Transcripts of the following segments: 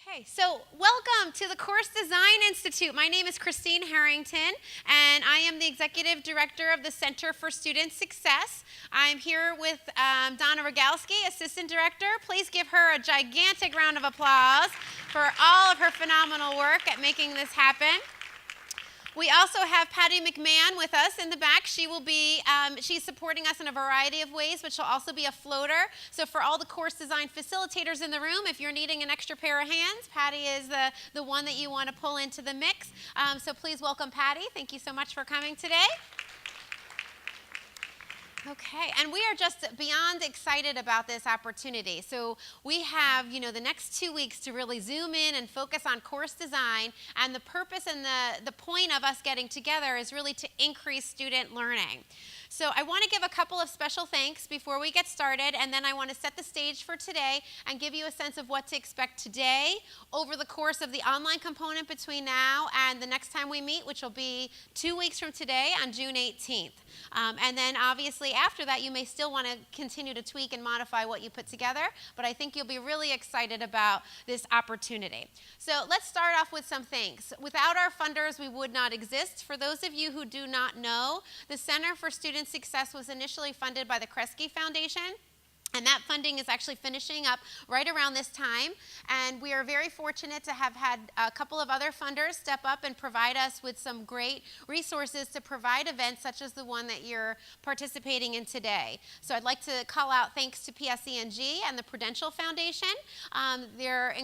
Okay, so welcome to the Course Design Institute. My name is Christine Harrington, and I am the Executive Director of the Center for Student Success. I'm here with Donna Rogalski, Assistant Director. Please give her a gigantic round of applause for all of her phenomenal work at making this happen. We also have Patty McMahon with us in the back. She will be, she's supporting us in a variety of ways, but she'll also be a floater. So for all the course design facilitators in the room, if you're needing an extra pair of hands, Patty is the one that you want to pull into the mix. So please welcome Patty. Thank you so much for coming today. Okay, and we are just beyond excited about this opportunity. So we have, the next 2 weeks to really zoom in and focus on course design, and the purpose and the point of us getting together is really to increase student learning. So I want to give a couple of special thanks before we get started, and then I want to set the stage for today and give you a sense of what to expect today over the course of the online component between now and the next time we meet, which will be 2 weeks from today on June 18th. And then obviously after that, you may still want to continue to tweak and modify what you put together, but I think you'll be really excited about this opportunity. So let's start off with some things. Without our funders, we would not exist. For those of you who do not know, the Center for Student Success was initially funded by the Kresge Foundation. And that funding is actually finishing up right around this time. And we are very fortunate to have had a couple of other funders step up and provide us with some great resources to provide events such as the one that you're participating in today. So I'd like to call out thanks to PSENG and the Prudential Foundation. Their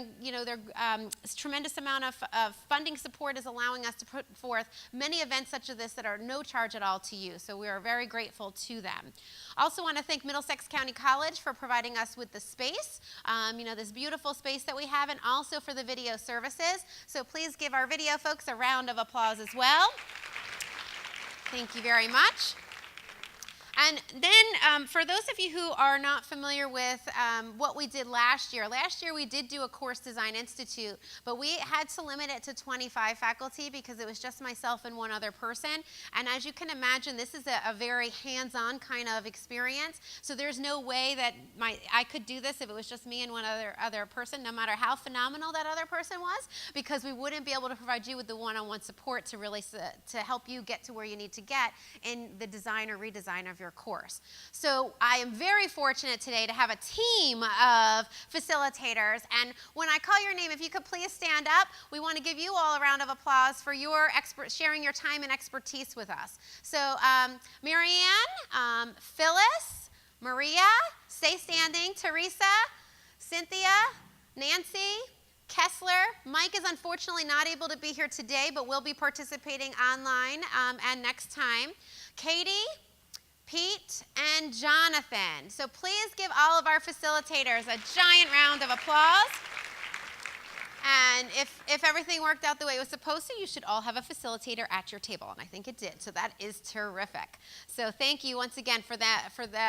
tremendous amount of funding support is allowing us to put forth many events such as this that are no charge at all to you. So we are very grateful to them. I also want to thank Middlesex County College for providing us with the space, this beautiful space that we have, and also for the video services. So please give our video folks a round of applause as well. Thank you very much. And then for those of you who are not familiar with what we did last year we did do a Course Design Institute, but we had to limit it to 25 faculty because it was just myself and one other person. And as you can imagine, this is a very hands-on kind of experience. So there's no way that I could do this if it was just me and one other person, no matter how phenomenal that other person was, because we wouldn't be able to provide you with the one-on-one support to really to help you get to where you need to get in the design or redesign of your course. So I am very fortunate today to have a team of facilitators, and when I call your name, if you could please stand up, we want to give you all a round of applause for your sharing your time and expertise with us. So Marianne, Phyllis, Maria, stay standing, Teresa, Cynthia, Nancy, Kessler. Mike is unfortunately not able to be here today, but will be participating online and next time. Katie, Pete, and Jonathan. So please give all of our facilitators a giant round of applause. And if everything worked out the way it was supposed to, you should all have a facilitator at your table, and I think it did. So that is terrific. So thank you once again for the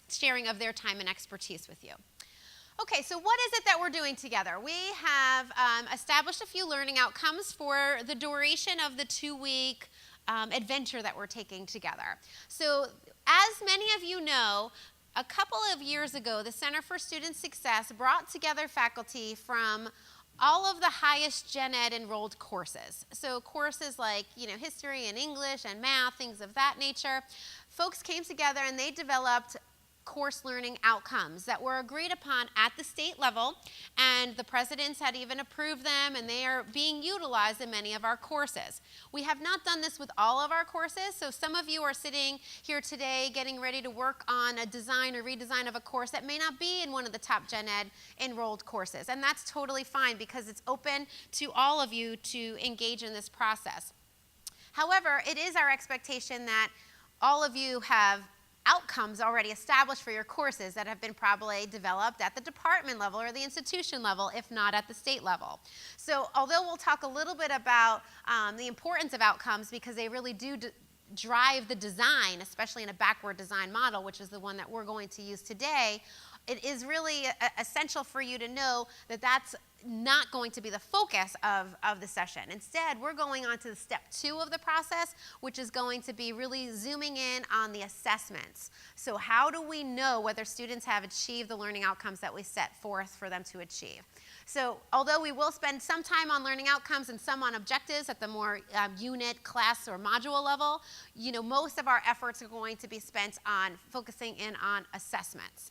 sharing of their time and expertise with you. Okay, so what is it that we're doing together? We have established a few learning outcomes for the duration of the 2-week adventure that we're taking together. So as many of you know, a couple of years ago, the Center for Student Success brought together faculty from all of the highest gen ed enrolled courses. So courses like, history and English and math, things of that nature. Folks came together and they developed course learning outcomes that were agreed upon at the state level, and the presidents had even approved them, and they are being utilized in many of our courses. We have not done this with all of our courses, so some of you are sitting here today getting ready to work on a design or redesign of a course that may not be in one of the top gen ed enrolled courses, and that's totally fine because it's open to all of you to engage in this process. However, it is our expectation that all of you have outcomes already established for your courses that have been probably developed at the department level or the institution level, if not at the state level. So although we'll talk a little bit about the importance of outcomes because they really do drive the design, especially in a backward design model, which is the one that we're going to use today, it is really essential for you to know that that's not going to be the focus of the session. Instead, we're going on to step 2 of the process, which is going to be really zooming in on the assessments. So how do we know whether students have achieved the learning outcomes that we set forth for them to achieve? So although we will spend some time on learning outcomes and some on objectives at the more unit, class, or module level, most of our efforts are going to be spent on focusing in on assessments.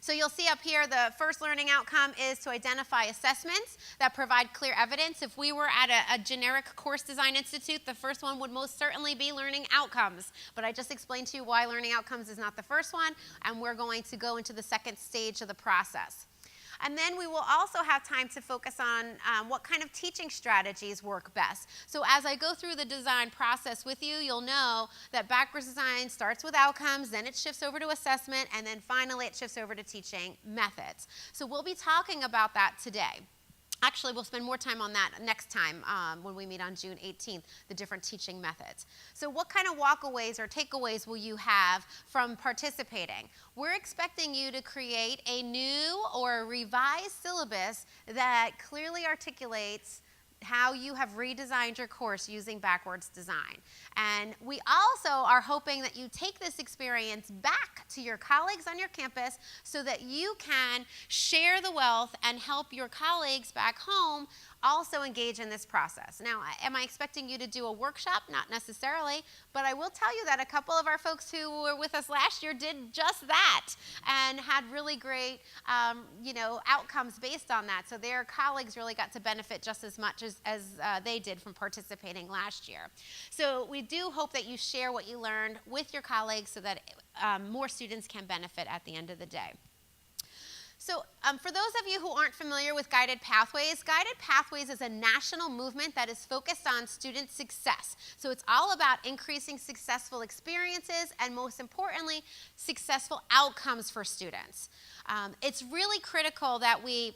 So you'll see up here the first learning outcome is to identify assessments that provide clear evidence. If we were at a generic course design institute, the first one would most certainly be learning outcomes. But I just explained to you why learning outcomes is not the first one, and we're going to go into the second stage of the process. And then we will also have time to focus on what kind of teaching strategies work best. So as I go through the design process with you, you'll know that backwards design starts with outcomes, then it shifts over to assessment, and then finally it shifts over to teaching methods. So we'll be talking about that today. Actually, we'll spend more time on that next time when we meet on June 18th, the different teaching methods. So what kind of walkaways or takeaways will you have from participating? We're expecting you to create a new or revised syllabus that clearly articulates how you have redesigned your course using backwards design. And we also are hoping that you take this experience back to your colleagues on your campus so that you can share the wealth and help your colleagues back home also engage in this process. Now, am I expecting you to do a workshop? Not necessarily, but I will tell you that a couple of our folks who were with us last year did just that and had really great outcomes based on that. So their colleagues really got to benefit just as much as they did from participating last year. So we do hope that you share what you learned with your colleagues so that more students can benefit at the end of the day. So for those of you who aren't familiar with Guided Pathways is a national movement that is focused on student success. So it's all about increasing successful experiences and, most importantly, successful outcomes for students. It's really critical that we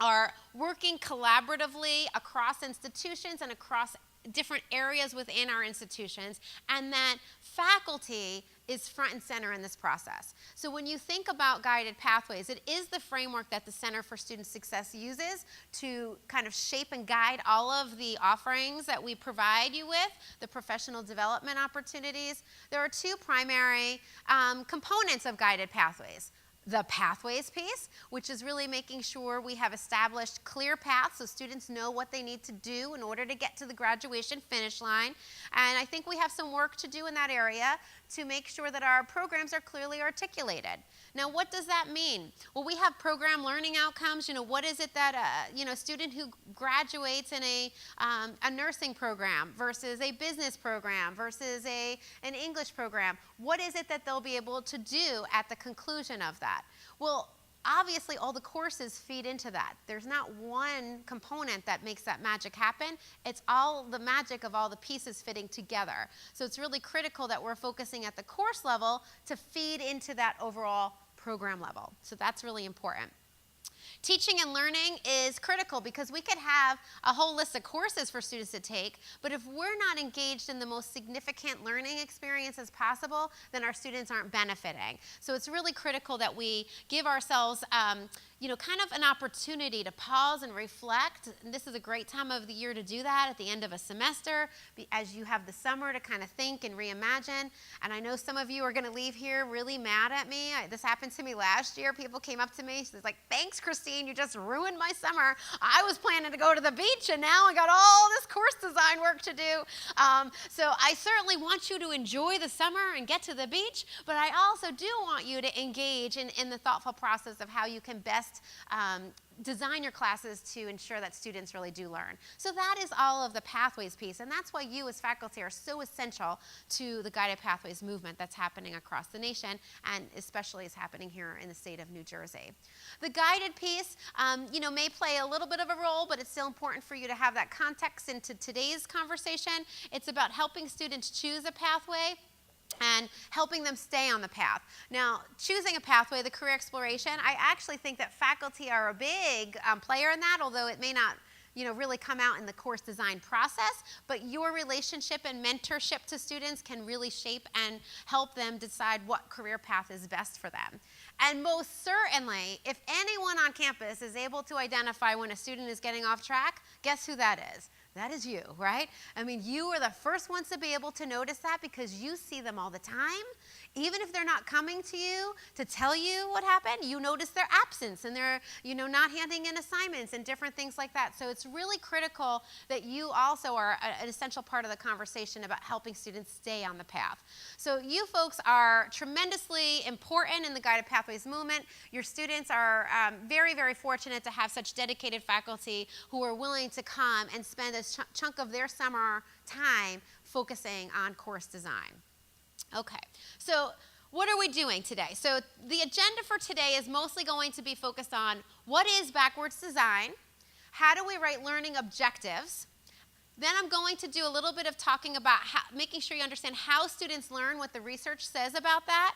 are working collaboratively across institutions and across different areas within our institutions, and that faculty is front and center in this process. So when you think about Guided Pathways, it is the framework that the Center for Student Success uses to kind of shape and guide all of the offerings that we provide you with, the professional development opportunities. There are 2 primary components of Guided Pathways. The pathways piece, which is really making sure we have established clear paths so students know what they need to do in order to get to the graduation finish line. And I think we have some work to do in that area to make sure that our programs are clearly articulated. Now, what does that mean? Well, we have program learning outcomes. What is it that a student who graduates in a nursing program versus a business program versus an English program, what is it that they'll be able to do at the conclusion of that? Well, obviously, all the courses feed into that. There's not one component that makes that magic happen. It's all the magic of all the pieces fitting together. So it's really critical that we're focusing at the course level to feed into that overall program level. So that's really important. Teaching and learning is critical because we could have a whole list of courses for students to take, but if we're not engaged in the most significant learning experiences possible, then our students aren't benefiting. So it's really critical that we give ourselves kind of an opportunity to pause and reflect. And this is a great time of the year to do that at the end of a semester, as you have the summer to kind of think and reimagine. And I know some of you are going to leave here really mad at me. This happened to me last year. People came up to me. She was like, "Thanks, Christine, you just ruined my summer. I was planning to go to the beach, and now I got all this course design work to do." So I certainly want you to enjoy the summer and get to the beach, but I also do want you to engage in the thoughtful process of how you can best design your classes to ensure that students really do learn. So that is all of the pathways piece, and that's why you as faculty are so essential to the Guided Pathways movement that's happening across the nation, and especially is happening here in the state of New Jersey. The guided piece, may play a little bit of a role, but it's still important for you to have that context into today's conversation. It's about helping students choose a pathway and helping them stay on the path. Now, choosing a pathway, the career exploration, I actually think that faculty are a big player in that, although it may not really come out in the course design process, but your relationship and mentorship to students can really shape and help them decide what career path is best for them. And most certainly, if anyone on campus is able to identify when a student is getting off track, guess who that is? That is you, right? I mean, you are the first ones to be able to notice that because you see them all the time. Even if they're not coming to you to tell you what happened, you notice their absence and they're, not handing in assignments and different things like that. So it's really critical that you also are an essential part of the conversation about helping students stay on the path. So you folks are tremendously important in the Guided Pathways movement. Your students are very, very fortunate to have such dedicated faculty who are willing to come and spend a chunk of their summer time focusing on course design. Okay, so what are we doing today? So the agenda for today is mostly going to be focused on what is backwards design, how do we write learning objectives. Then I'm going to do a little bit of talking about making sure you understand how students learn, what the research says about that.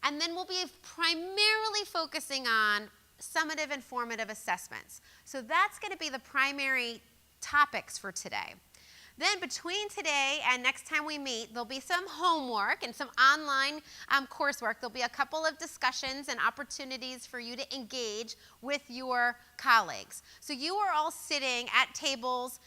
And then we'll be primarily focusing on summative and formative assessments. So that's going to be the primary topics for today. Then between today and next time we meet, there'll be some homework and some online coursework. There'll be a couple of discussions and opportunities for you to engage with your colleagues. So you are all sitting at tables,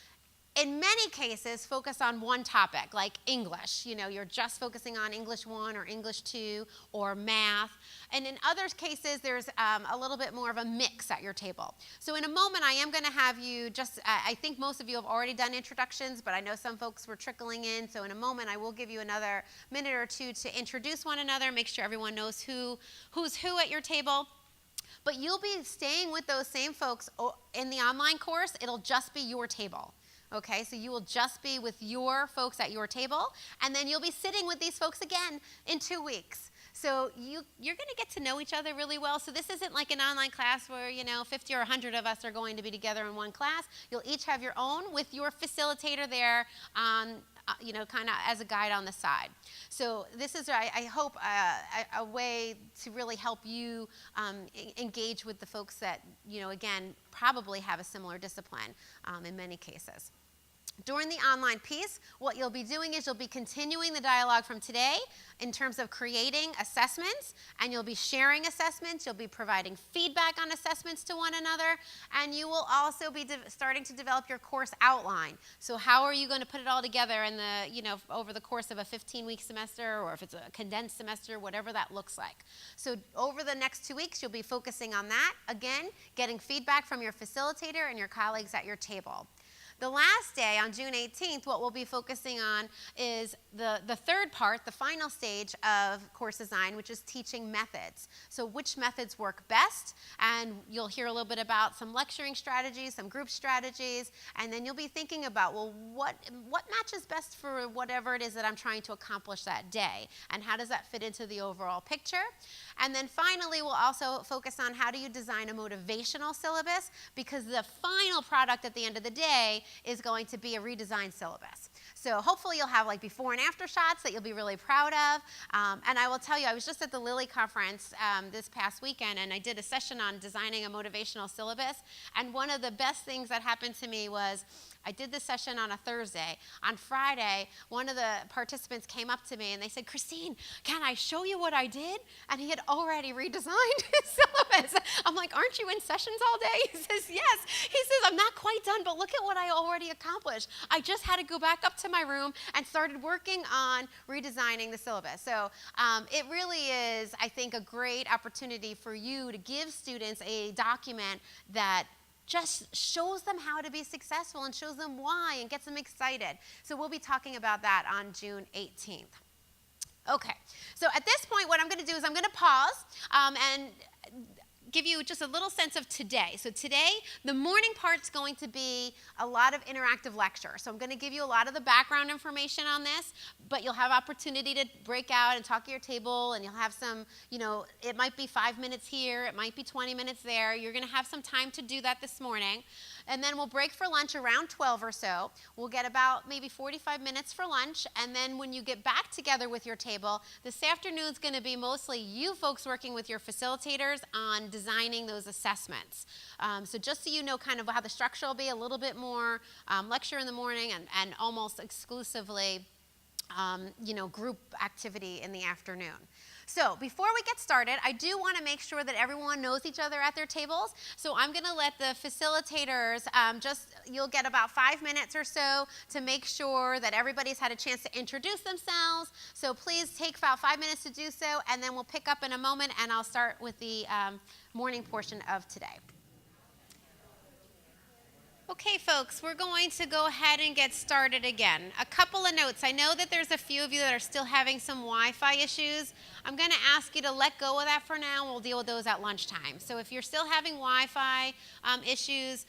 in many cases, focus on one topic, like English. You're just focusing on English 1 or English 2 or math. And in other cases, there's a little bit more of a mix at your table. So in a moment, I am going to have you I think most of you have already done introductions, but I know some folks were trickling in. So in a moment, I will give you another minute or two to introduce one another, make sure everyone knows who's who at your table. But you'll be staying with those same folks in the online course. It'll just be your table. Okay, so you will just be with your folks at your table, and then you'll be sitting with these folks again in 2 weeks. So you're going to get to know each other really well. So this isn't like an online class where, 50 or 100 of us are going to be together in one class. You'll each have your own with your facilitator there on, kind of as a guide on the side. So this is, I hope, a way to really help you engage with the folks that, again, probably have a similar discipline in many cases. During the online piece, what you'll be doing is you'll be continuing the dialogue from today in terms of creating assessments, and you'll be sharing assessments, you'll be providing feedback on assessments to one another, and you will also be starting to develop your course outline. So how are you going to put it all together in over the course of a 15-week semester, or if it's a condensed semester, whatever that looks like. So over the next 2 weeks, you'll be focusing on that, again, getting feedback from your facilitator and your colleagues at your table. The last day, on June 18th, what we'll be focusing on is the third part, the final stage of course design, which is teaching methods. So which methods work best, and you'll hear a little bit about some lecturing strategies, some group strategies, and then you'll be thinking about, well, what matches best for whatever it is that I'm trying to accomplish that day, and how does that fit into the overall picture? And then finally, we'll also focus on how do you design a motivational syllabus, because the final product at the end of the day is going to be a redesigned syllabus. So hopefully you'll have like before and after shots that you'll be really proud of. And I will tell you, I was just at the Lilly conference this past weekend, and I did a session on designing a motivational syllabus. And one of the best things that happened to me was I did this session on a Thursday. On Friday, one of the participants came up to me and they said, "Christine, can I show you what I did?" And he had already redesigned his syllabus. I'm like, "Aren't you in sessions all day?" He says, "Yes." He says, "I'm not quite done, but look at what I already accomplished. I just had to go back up to my room and started working on redesigning the syllabus." So it really is, I think, a great opportunity for you to give students a document that just shows them how to be successful and shows them why and gets them excited. So we'll be talking about that on June 18th. Okay, so at this point, what I'm going to do is I'm going to pause and give you just a little sense of today. So today, the morning part's going to be a lot of interactive lecture. So I'm going to give you a lot of the background information on this, but you'll have opportunity to break out and talk at your table, and you'll have some, it might be 5 minutes here, it might be 20 minutes there. You're going to have some time to do that this morning. And then we'll break for lunch around 12 or so. We'll get about maybe 45 minutes for lunch, and then when you get back together with your table, this afternoon's going to be mostly you folks working with your facilitators on designing those assessments. So just so you know kind of how the structure will be, a little bit more lecture in the morning and almost exclusively group activity in the afternoon. So before we get started, I do want to make sure that everyone knows each other at their tables. So I'm going to let the facilitators you'll get about 5 minutes or so to make sure that everybody's had a chance to introduce themselves. So please take about 5 minutes to do so, and then we'll pick up in a moment, and I'll start with the morning portion of today. Okay, folks, we're going to go ahead and get started again. A couple of notes. I know that there's a few of you that are still having some Wi-Fi issues. I'm going to ask you to let go of that for now. We'll deal with those at lunchtime. So if you're still having Wi-Fi issues,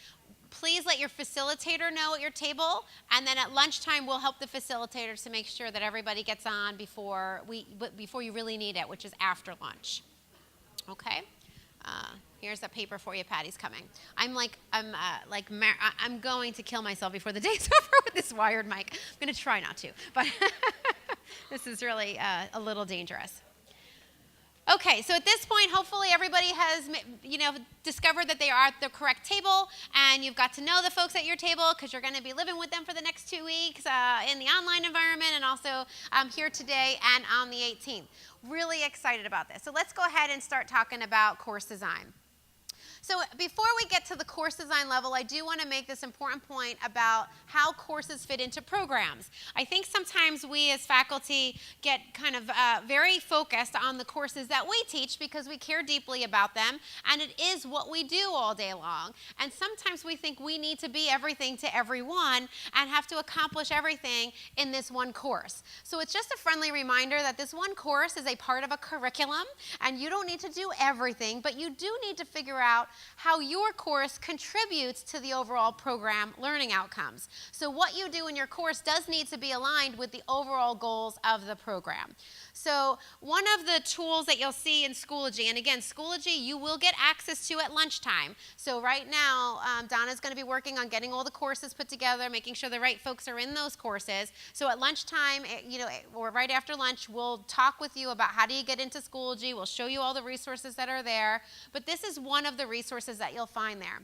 please let your facilitator know at your table, and then at lunchtime we'll help the facilitators to make sure that everybody gets on before you really need it, which is after lunch. Okay? Here's a paper for you. Patty's coming. I'm going to kill myself before the day's over with this wired mic. I'm going to try not to, but this is really a little dangerous. Okay, so at this point, hopefully everybody has, discovered that they are at the correct table, and you've got to know the folks at your table because you're going to be living with them for the next 2 weeks in the online environment, and also here today and on the 18th. Really excited about this. So let's go ahead and start talking about course design. So before we get to the course design level, I do want to make this important point about how courses fit into programs. I think sometimes we as faculty get kind of very focused on the courses that we teach because we care deeply about them, and it is what we do all day long. And sometimes we think we need to be everything to everyone and have to accomplish everything in this one course. So it's just a friendly reminder that this one course is a part of a curriculum, and you don't need to do everything, but you do need to figure out how your course contributes to the overall program learning outcomes. So what you do in your course does need to be aligned with the overall goals of the program. So one of the tools that you'll see in Schoology, and again, Schoology you will get access to at lunchtime. So right now, Donna's going to be working on getting all the courses put together, making sure the right folks are in those courses. So at lunchtime, or right after lunch, we'll talk with you about how do you get into Schoology. We'll show you all the resources that are there. But this is one of the resources that you'll find there.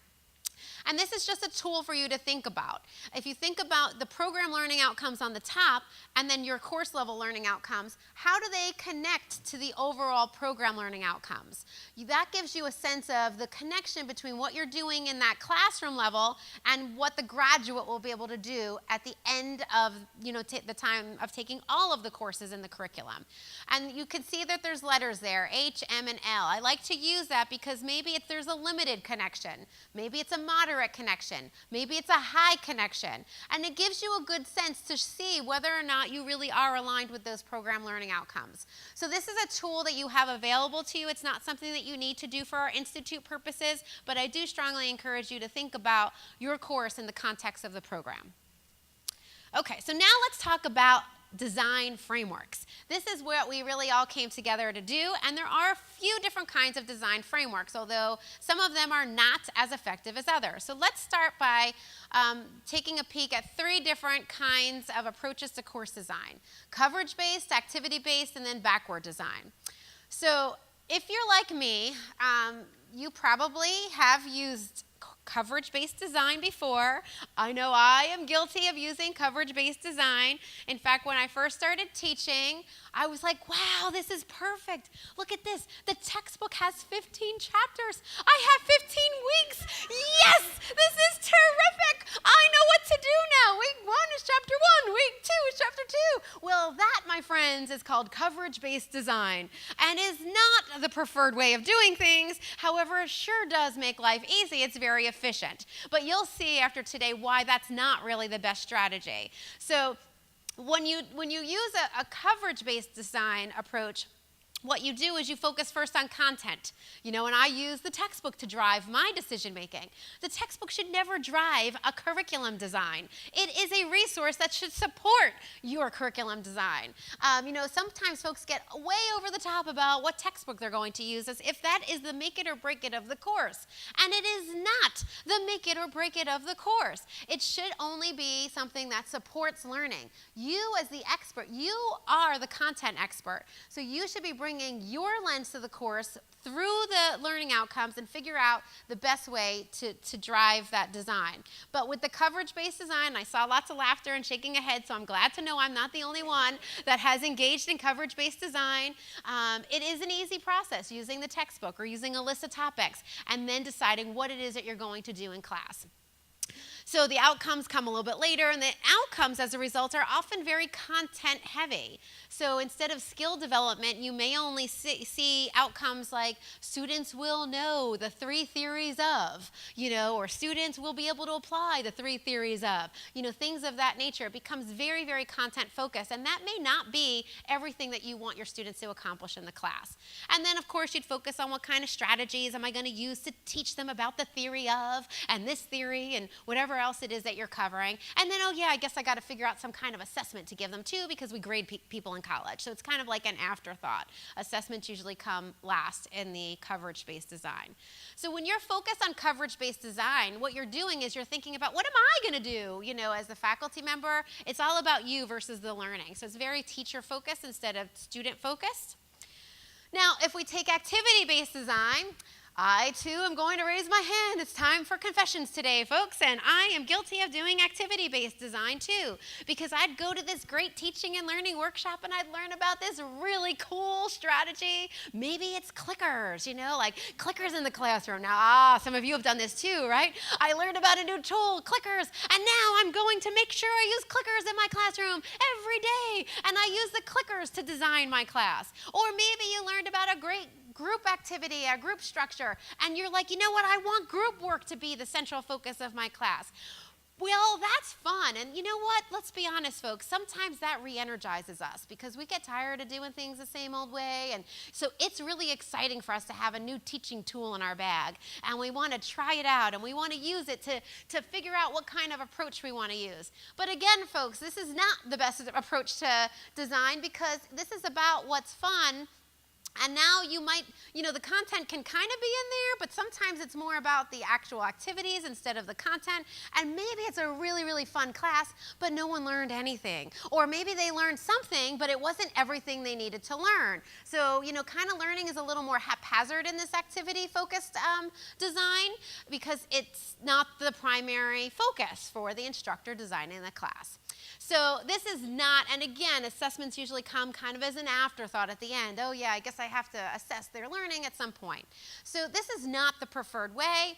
And this is just a tool for you to think about. If you think about the program learning outcomes on the top and then your course level learning outcomes, how do they connect to the overall program learning outcomes? That gives you a sense of the connection between what you're doing in that classroom level and what the graduate will be able to do at the end of the time of taking all of the courses in the curriculum. And you can see that there's letters there, H, M, and L. I like to use that because maybe there's a limited connection. Maybe it's a moderate connection. Maybe it's a high connection. And it gives you a good sense to see whether or not you really are aligned with those program learning outcomes. So this is a tool that you have available to you. It's not something that you need to do for our institute purposes, but I do strongly encourage you to think about your course in the context of the program. Okay, so now let's talk about design frameworks. This is what we really all came together to do, and there are a few different kinds of design frameworks, although some of them are not as effective as others. So let's start by taking a peek at 3 different kinds of approaches to course design: coverage-based, activity-based, and then backward design. So if you're like me, you probably have used coverage-based design before. I know I am guilty of using coverage-based design. In fact, when I first started teaching, I was like, wow, this is perfect. Look at this. The textbook has 15 chapters. I have 15 weeks. Yes, this is terrific. I know what to do now. Week 1 is chapter 1. Week 2 is chapter 2. Well, that, my friends, is called coverage-based design and is not the preferred way of doing things. However, it sure does make life easy. It's very efficient. But you'll see after today why that's not really the best strategy. So when you use a coverage-based design approach, what you do is you focus first on content. And I use the textbook to drive my decision making. The textbook should never drive a curriculum design. It is a resource that should support your curriculum design. Sometimes folks get way over the top about what textbook they're going to use as if that is the make it or break it of the course. And it is not the make it or break it of the course. It should only be something that supports learning. You as the expert, you are the content expert. So you should be bringing bringing your lens to the course through the learning outcomes and figure out the best way to drive that design. But with the coverage-based design, I saw lots of laughter and shaking of heads, so I'm glad to know I'm not the only one that has engaged in coverage-based design. It is an easy process, using the textbook or using a list of topics, and then deciding what it is that you're going to do in class. So the outcomes come a little bit later, and the outcomes as a result are often very content heavy. So instead of skill development, you may only see outcomes like students will know the 3 theories of, or students will be able to apply the 3 theories of, things of that nature. It becomes very, very content focused, and that may not be everything that you want your students to accomplish in the class. And then of course you'd focus on what kind of strategies am I going to use to teach them about the theory of, and this theory, and whatever else it is that you're covering. And then, I guess I got to figure out some kind of assessment to give them too, because we grade people in college. So it's kind of like an afterthought. Assessments usually come last in the coverage-based design. So when you're focused on coverage-based design, what you're doing is you're thinking about, what am I going to do? As the faculty member, it's all about you versus the learning. So it's very teacher-focused instead of student-focused. Now, if we take activity-based design, I, too, am going to raise my hand. It's time for confessions today, folks, and I am guilty of doing activity-based design, too, because I'd go to this great teaching and learning workshop, and I'd learn about this really cool strategy. Maybe it's clickers, like clickers in the classroom. Now, some of you have done this, too, right? I learned about a new tool, clickers, and now I'm going to make sure I use clickers in my classroom every day, and I use the clickers to design my class. Or maybe you learned about a great group activity, a group structure, and you're like, I want group work to be the central focus of my class. Well, that's fun, and you know what? Let's be honest, folks. Sometimes that re-energizes us because we get tired of doing things the same old way, and so it's really exciting for us to have a new teaching tool in our bag, and we want to try it out, and we want to use it to figure out what kind of approach we want to use. But again, folks, this is not the best approach to design, because this is about what's fun. And now you might, the content can kind of be in there, but sometimes it's more about the actual activities instead of the content. And maybe it's a really, really fun class, but no one learned anything. Or maybe they learned something, but it wasn't everything they needed to learn. So, kind of learning is a little more haphazard in this activity-focused design, because it's not the primary focus for the instructor designing the class. So this is not, and again, assessments usually come kind of as an afterthought at the end. Oh yeah, I guess I have to assess their learning at some point. So this is not the preferred way.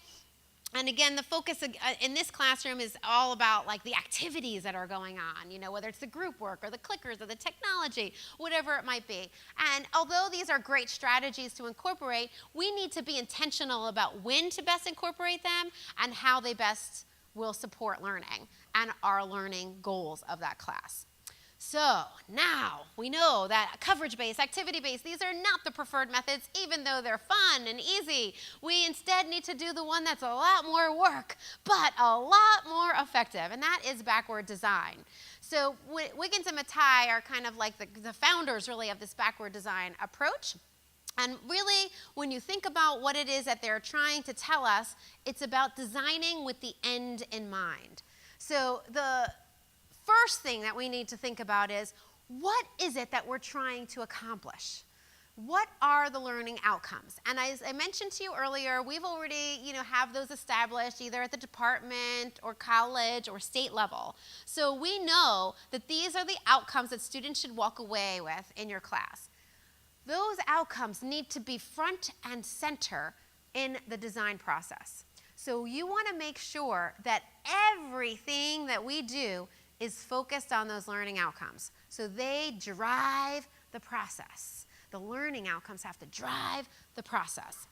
And again, the focus in this classroom is all about like the activities that are going on, whether it's the group work or the clickers or the technology, whatever it might be. And although these are great strategies to incorporate, we need to be intentional about when to best incorporate them and how they best will support learning and our learning goals of that class. So now we know that coverage-based, activity-based, these are not the preferred methods, even though they're fun and easy. We instead need to do the one that's a lot more work, but a lot more effective, and that is backward design. So Wiggins and Mattei are kind of like the founders, really, of this backward design approach. And really, when you think about what it is that they're trying to tell us, it's about designing with the end in mind. So the first thing that we need to think about is, what is it that we're trying to accomplish? What are the learning outcomes? And as I mentioned to you earlier, we've already, have those established either at the department or college or state level. So we know that these are the outcomes that students should walk away with in your class. Those outcomes need to be front and center in the design process. So you want to make sure that everything that we do is focused on those learning outcomes. So they drive the process. The learning outcomes have to drive the process.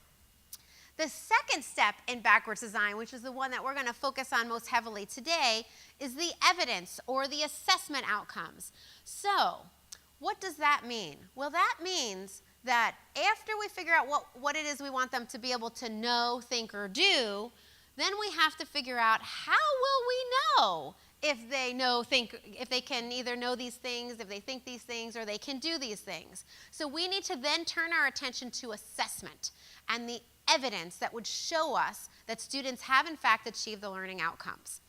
The second step in backwards design, which is the one that we're going to focus on most heavily today, is the evidence or the assessment outcomes. So what does that mean? Well, that means that after we figure out what it is we want them to be able to know, think, or do, then we have to figure out, how will we know if they can either know these things, if they think these things, or they can do these things. So we need to then turn our attention to assessment and the evidence that would show us that students have in fact achieved the learning outcomes.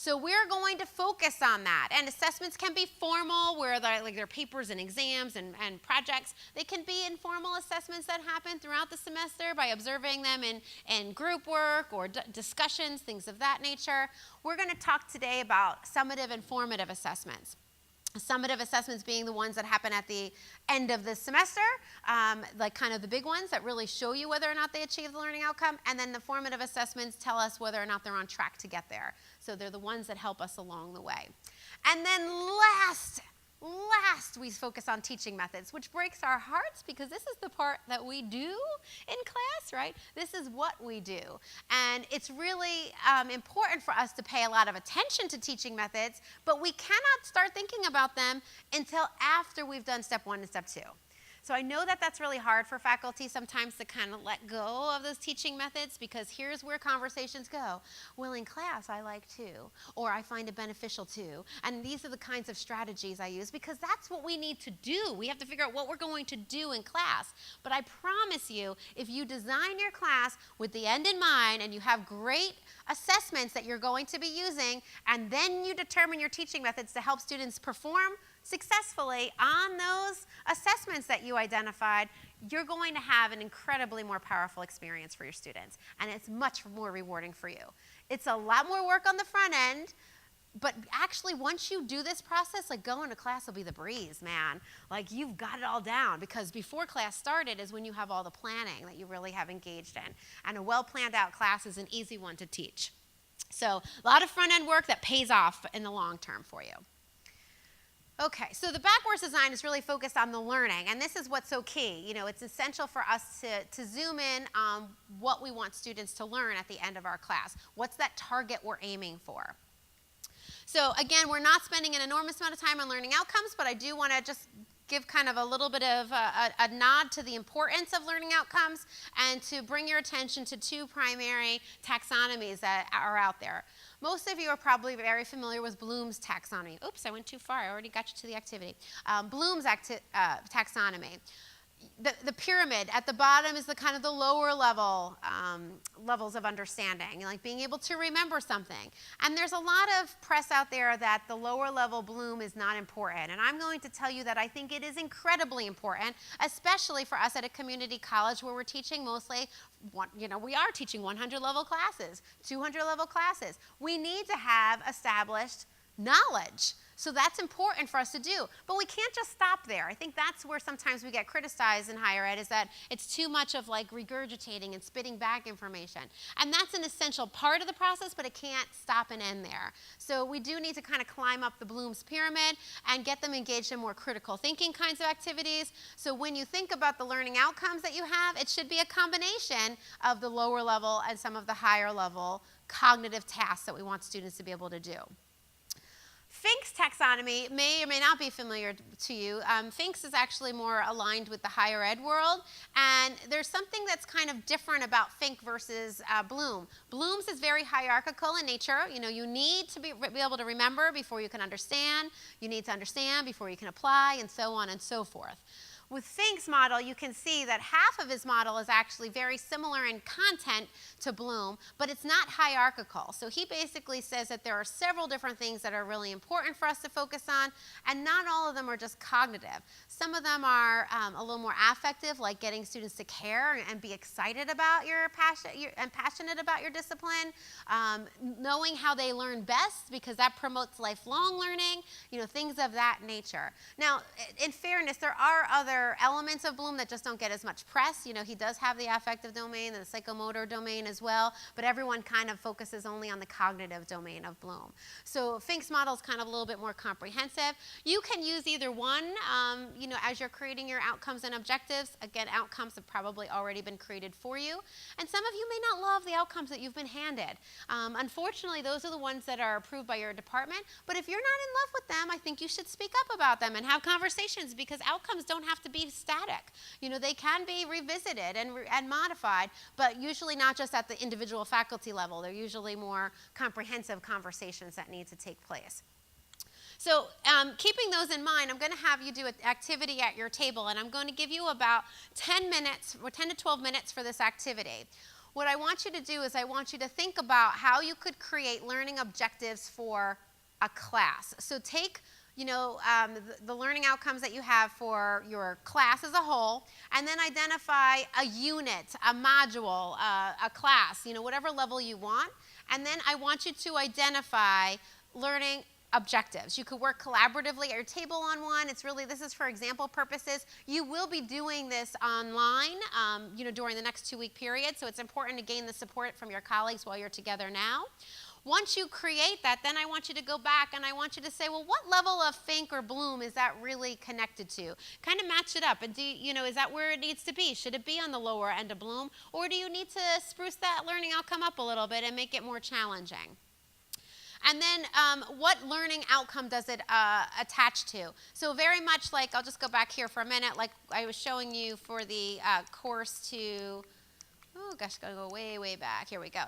So we're going to focus on that. And assessments can be formal, where they're papers and exams and projects. They can be informal assessments that happen throughout the semester by observing them in group work or discussions, things of that nature. We're going to talk today about summative and formative assessments. Summative assessments being the ones that happen at the end of the semester, like kind of the big ones that really show you whether or not they achieve the learning outcome. And then the formative assessments tell us whether or not they're on track to get there. So they're the ones that help us along the way. And then last, we focus on teaching methods, which breaks our hearts because this is the part that we do in class, right? This is what we do. And it's really important for us to pay a lot of attention to teaching methods, but we cannot start thinking about them until after we've done step 1 and step 2. So I know that that's really hard for faculty sometimes to kind of let go of those teaching methods, because here's where conversations go. Well, in class, I like to, or I find it beneficial to, and these are the kinds of strategies I use, because that's what we need to do. We have to figure out what we're going to do in class. But I promise you, if you design your class with the end in mind and you have great assessments that you're going to be using, and then you determine your teaching methods to help students perform successfully on those assessments that you identified, you're going to have an incredibly more powerful experience for your students, and it's much more rewarding for you. It's a lot more work on the front end, but actually once you do this process, like going to class will be the breeze, man. Like you've got it all down, because before class started is when you have all the planning that you really have engaged in, and a well planned out class is an easy one to teach. So a lot of front end work that pays off in the long term for you. Okay, so the backwards design is really focused on the learning, and this is what's so key. You know, it's essential for us to zoom in on what we want students to learn at the end of our class. What's that target we're aiming for? So again, we're not spending an enormous amount of time on learning outcomes, but I do want to just give kind of a little bit of a nod to the importance of learning outcomes, and to bring your attention to 2 primary taxonomies that are out there. Most of you are probably very familiar with Bloom's taxonomy. Oops, I went too far. I already got you to the activity. Bloom's taxonomy. The pyramid at the bottom is the kind of the lower level levels of understanding, like being able to remember something. And there's a lot of press out there that the lower level Bloom is not important. And I'm going to tell you that I think it is incredibly important, especially for us at a community college where we're teaching mostly, we are teaching 100 level classes, 200 level classes. We need to have established knowledge. So that's important for us to do. But we can't just stop there. I think that's where sometimes we get criticized in higher ed, is that it's too much of like regurgitating and spitting back information. And that's an essential part of the process, but it can't stop and end there. So we do need to kind of climb up the Bloom's pyramid and get them engaged in more critical thinking kinds of activities. So when you think about the learning outcomes that you have, it should be a combination of the lower level and some of the higher level cognitive tasks that we want students to be able to do. Fink's taxonomy may or may not be familiar to you. Fink's is actually more aligned with the higher ed world, and there's something that's kind of different about Fink versus Bloom. Bloom's is very hierarchical in nature. You need to be able to remember before you can understand. You need to understand before you can apply, and so on and so forth. With Fink's model, you can see that half of his model is actually very similar in content to Bloom, but it's not hierarchical. So he basically says that there are several different things that are really important for us to focus on, and not all of them are just cognitive. Some of them are a little more affective, like getting students to care and be excited about and passionate about your discipline, knowing how they learn best, because that promotes lifelong learning, things of that nature. Now, in fairness, there are other elements of Bloom that just don't get as much press. He does have the affective domain and the psychomotor domain as well, but everyone kind of focuses only on the cognitive domain of Bloom. So Fink's model is kind of a little bit more comprehensive. You can use either one, as you're creating your outcomes and objectives. Again, outcomes have probably already been created for you, and some of you may not love the outcomes that you've been handed. Unfortunately, those are the ones that are approved by your department, but if you're not in love with them, I think you should speak up about them and have conversations, because outcomes don't have to be static. They can be revisited and modified, but usually not just at the individual faculty level. They're usually more comprehensive conversations that need to take place. So keeping those in mind, I'm going to have you do an activity at your table, and I'm going to give you about 10 minutes or 10 to 12 minutes for this activity. what I want you to do is I want you to think about how you could create learning objectives for a class. So take the learning outcomes that you have for your class as a whole, and then identify a unit, a module, a class, whatever level you want. And then I want you to identify learning objectives. You could work collaboratively at your table on one. This is for example purposes. You will be doing this online, during the next 2-week period, so it's important to gain the support from your colleagues while you're together now. Once you create that, then I want you to go back and I want you to say, well, what level of Fink or Bloom is that really connected to? Kind of match it up. And is that where it needs to be? Should it be on the lower end of Bloom? Or do you need to spruce that learning outcome up a little bit and make it more challenging? And then what learning outcome does it attach to? So very much like, I'll just go back here for a minute, like I was showing you for the course to, oh gosh, gotta go way, way back. Here we go.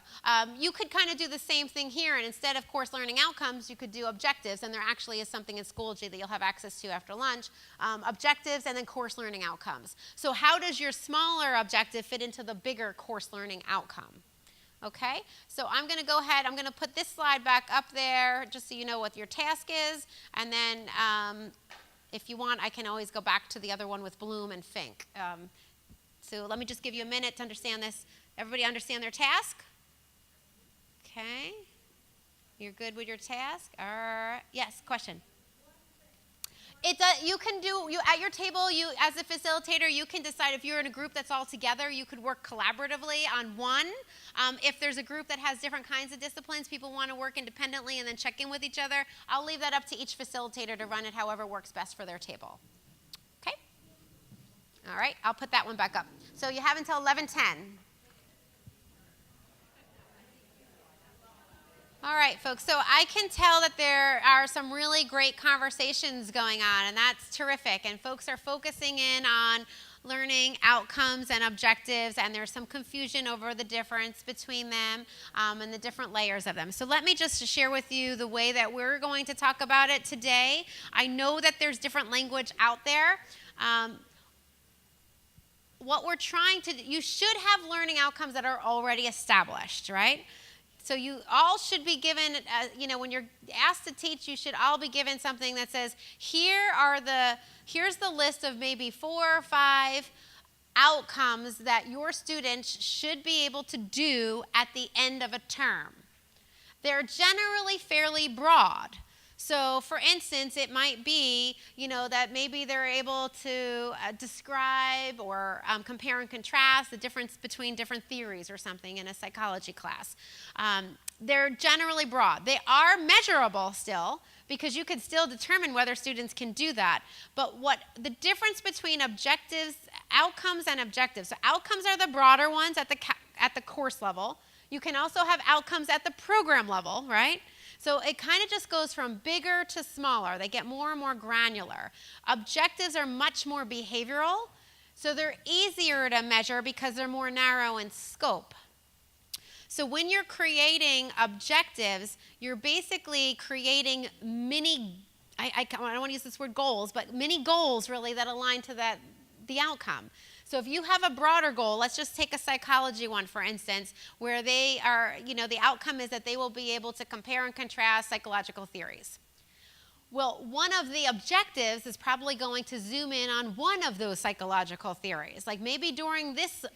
You could kind of do the same thing here, and instead of course learning outcomes, you could do objectives, and there actually is something in Schoology that you'll have access to after lunch. Objectives and then course learning outcomes. So how does your smaller objective fit into the bigger course learning outcome? Okay, so I'm going to go ahead, I'm going to put this slide back up there just so you know what your task is, and then if you want, I can always go back to the other one with Bloom and Fink. So let me just give you a minute to understand this. Everybody understand their task? Okay, you're good with your task? Yes, question. You can do, at your table, as a facilitator, you can decide if you're in a group that's all together, you could work collaboratively on one. If there's a group that has different kinds of disciplines, people want to work independently and then check in with each other, I'll leave that up to each facilitator to run it however works best for their table. Okay? All right, I'll put that one back up. So you have until 11:10. All right, folks, so I can tell that there are some really great conversations going on, and that's terrific. And folks are focusing in on learning outcomes and objectives, and there's some confusion over the difference between them and the different layers of them. So let me just share with you the way that we're going to talk about it today. I know that there's different language out there. What we're trying to do, you should have learning outcomes that are already established, right? So you all should be given, when you're asked to teach, you should all be given something that says, here's the list of maybe 4 or 5 outcomes that your students should be able to do at the end of a term. They're generally fairly broad. So, for instance, it might be, that maybe they're able to describe or compare and contrast the difference between different theories or something in a psychology class. They're generally broad. They are measurable still, because you could still determine whether students can do that. But what the difference between outcomes and objectives. So outcomes are the broader ones at the course level. You can also have outcomes at the program level, right? So it kind of just goes from bigger to smaller. They get more and more granular. Objectives are much more behavioral, so they're easier to measure because they're more narrow in scope. So when you're creating objectives, you're basically creating I don't want to use this word goals, but mini goals really that align to the outcome. So if you have a broader goal, let's just take a psychology one, for instance, where they are, the outcome is that they will be able to compare and contrast psychological theories. Well, one of the objectives is probably going to zoom in on one of those psychological theories. Like maybe during this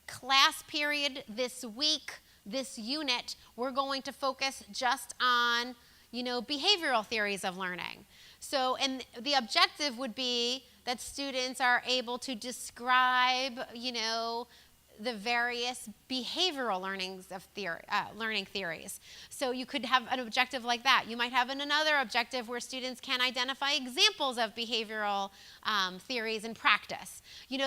class period, this week, this unit, we're going to focus just on, behavioral theories of learning. So, and the objective would be that students are able to describe, the various behavioral learning theories. So you could have an objective like that. You might have another objective where students can identify examples of behavioral theories in practice.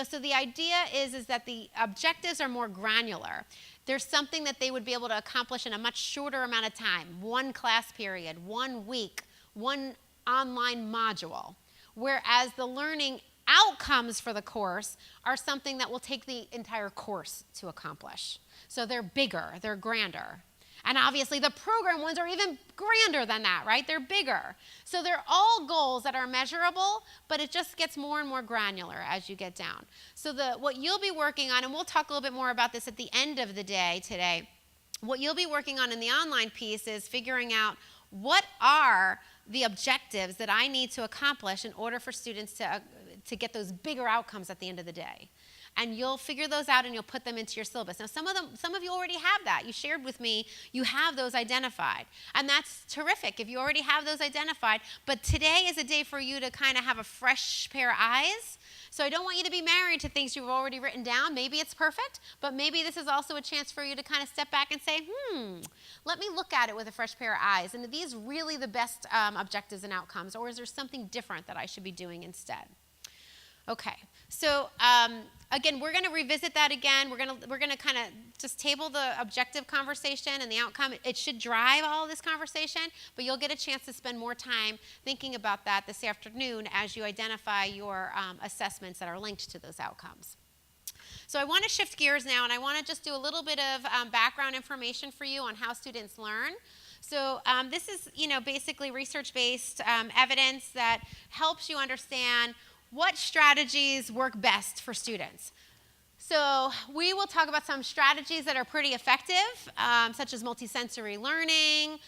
So the idea is that the objectives are more granular. There's something that they would be able to accomplish in a much shorter amount of time, one class period, 1 week, one online module. Whereas the learning outcomes for the course are something that will take the entire course to accomplish. So they're bigger, they're grander. And obviously the program ones are even grander than that, right? They're bigger. So they're all goals that are measurable, but it just gets more and more granular as you get down. So what you'll be working on, and we'll talk a little bit more about this at the end of the day today, what you'll be working on in the online piece is figuring out what are the objectives that I need to accomplish in order for students to get those bigger outcomes at the end of the day. And you'll figure those out and you'll put them into your syllabus. Now, some of you already have that. You shared with me, you have those identified. And that's terrific if you already have those identified. But today is a day for you to kind of have a fresh pair of eyes. So I don't want you to be married to things you've already written down. Maybe it's perfect, but maybe this is also a chance for you to kind of step back and say, let me look at it with a fresh pair of eyes. And are these really the best objectives and outcomes, or is there something different that I should be doing instead? Okay, so again, we're going to revisit that again. We're going to kind of just table the objective conversation and the outcome. It should drive all of this conversation, but you'll get a chance to spend more time thinking about that this afternoon as you identify your assessments that are linked to those outcomes. So I want to shift gears now, and I want to just do a little bit of background information for you on how students learn. So this is, basically research-based evidence that helps you understand what strategies work best for students. So we will talk about some strategies that are pretty effective, such as multisensory learning,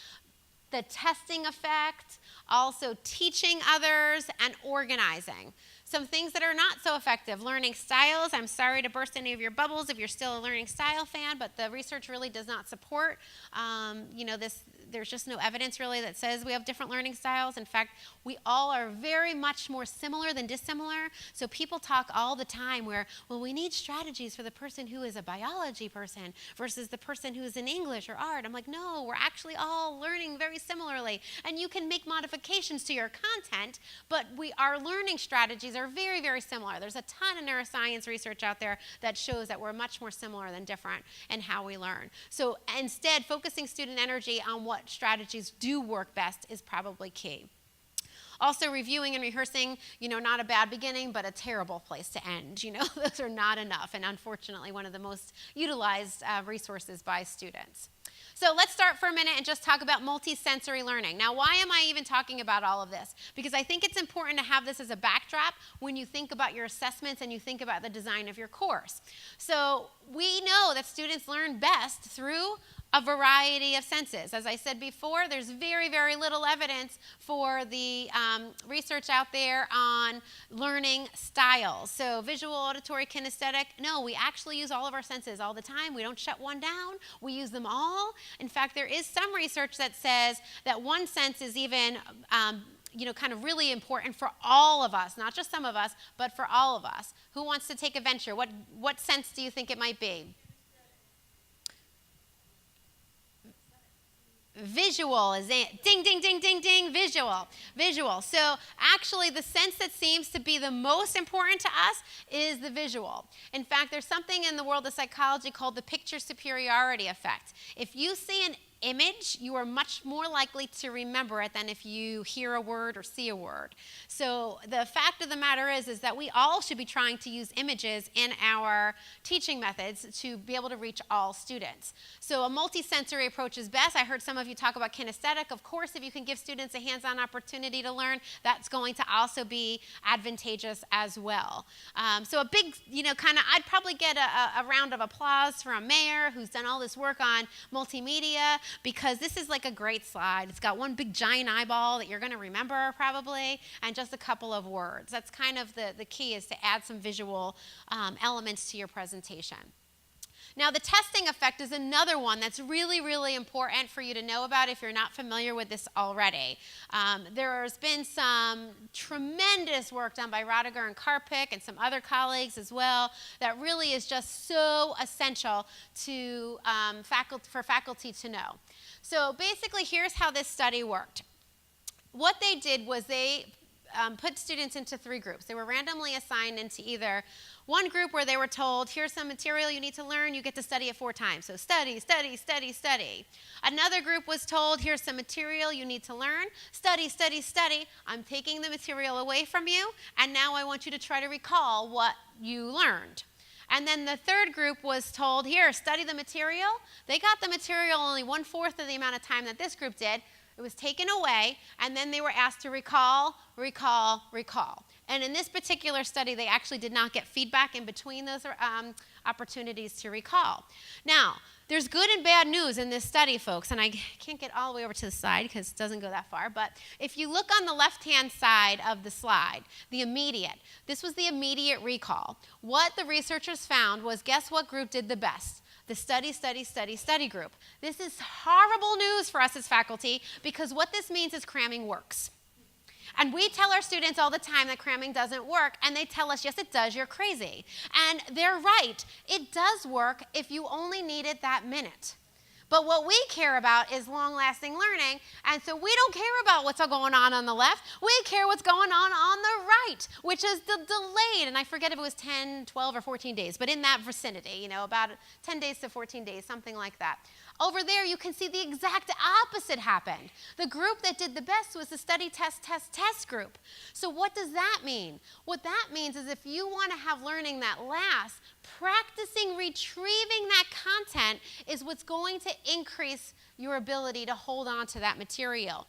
the testing effect, also teaching others, and organizing. Some things that are not so effective, learning styles. I'm sorry to burst any of your bubbles if you're still a learning style fan, but the research really does not support, this. There's just no evidence really that says we have different learning styles. In fact, we all are very much more similar than dissimilar. So people talk all the time where, well, we need strategies for the person who is a biology person versus the person who is in English or art. I'm like, no, we're actually all learning very similarly. And you can make modifications to your content, but our learning strategies are very, very similar. There's a ton of neuroscience research out there that shows that we're much more similar than different in how we learn. So instead, focusing student energy on what strategies do work best is probably key. Also, reviewing and rehearsing, not a bad beginning, but a terrible place to end. Those are not enough, and unfortunately, one of the most utilized resources by students. So let's start for a minute and just talk about multisensory learning. Now, why am I even talking about all of this? Because I think it's important to have this as a backdrop when you think about your assessments and you think about the design of your course. So we know that students learn best through a variety of senses. As I said before, there's very, very little evidence for the research out there on learning styles. So visual, auditory, kinesthetic, no, we actually use all of our senses all the time. We don't shut one down. We use them all. In fact, there is some research that says that one sense is even kind of really important for all of us, not just some of us, but for all of us. Who wants to take a venture? What sense do you think it might be? Visual is it. Ding, ding, ding, ding, ding, visual. So actually the sense that seems to be the most important to us is the visual. In fact, there's something in the world of psychology called the picture superiority effect. If you see an image, you are much more likely to remember it than if you hear a word or see a word. So the fact of the matter is that we all should be trying to use images in our teaching methods to be able to reach all students. So a multisensory approach is best. I heard some of you talk about kinesthetic. Of course, if you can give students a hands-on opportunity to learn, that's going to also be advantageous as well. So a big, I'd probably get a round of applause from Mayor, who's done all this work on multimedia, because this is like a great slide. It's got one big giant eyeball that you're going to remember probably, and just a couple of words. That's kind of the key, is to add some visual elements to your presentation. Now, the testing effect is another one that's really, really important for you to know about if you're not familiar with this already. There's been some tremendous work done by Rodiger and Karpik and some other colleagues as well that really is just so essential to for faculty to know. So basically, here's how this study worked. What they did was they put students into 3 groups. They were randomly assigned into either one group where they were told, here's some material you need to learn, you get to study it 4 times. So study, study, study, study. Another group was told, here's some material you need to learn, study, study, study. I'm taking the material away from you, and now I want you to try to recall what you learned. And then the third group was told, here, study the material. They got the material only 1/4 of the amount of time that this group did. It was taken away, and then they were asked to recall, recall, recall. And in this particular study, they actually did not get feedback in between those opportunities to recall. Now, there's good and bad news in this study, folks, and I can't get all the way over to the side because it doesn't go that far, but if you look on the left-hand side of the slide, this was the immediate recall. What the researchers found was, guess what group did the best? The study group. This is horrible news for us as faculty because what this means is cramming works. And we tell our students all the time that cramming doesn't work, and they tell us, yes, it does, you're crazy. And they're right. It does work if you only needed that minute. But what we care about is long-lasting learning, and so we don't care about what's going on the left. We care what's going on the right, which is the delayed, and I forget if it was 10, 12, or 14 days, but in that vicinity, about 10 days to 14 days, something like that. Over there, you can see the exact opposite happened. The group that did the best was the study test group. So what does that mean? What that means is if you want to have learning that lasts, practicing retrieving that content is what's going to increase your ability to hold on to that material.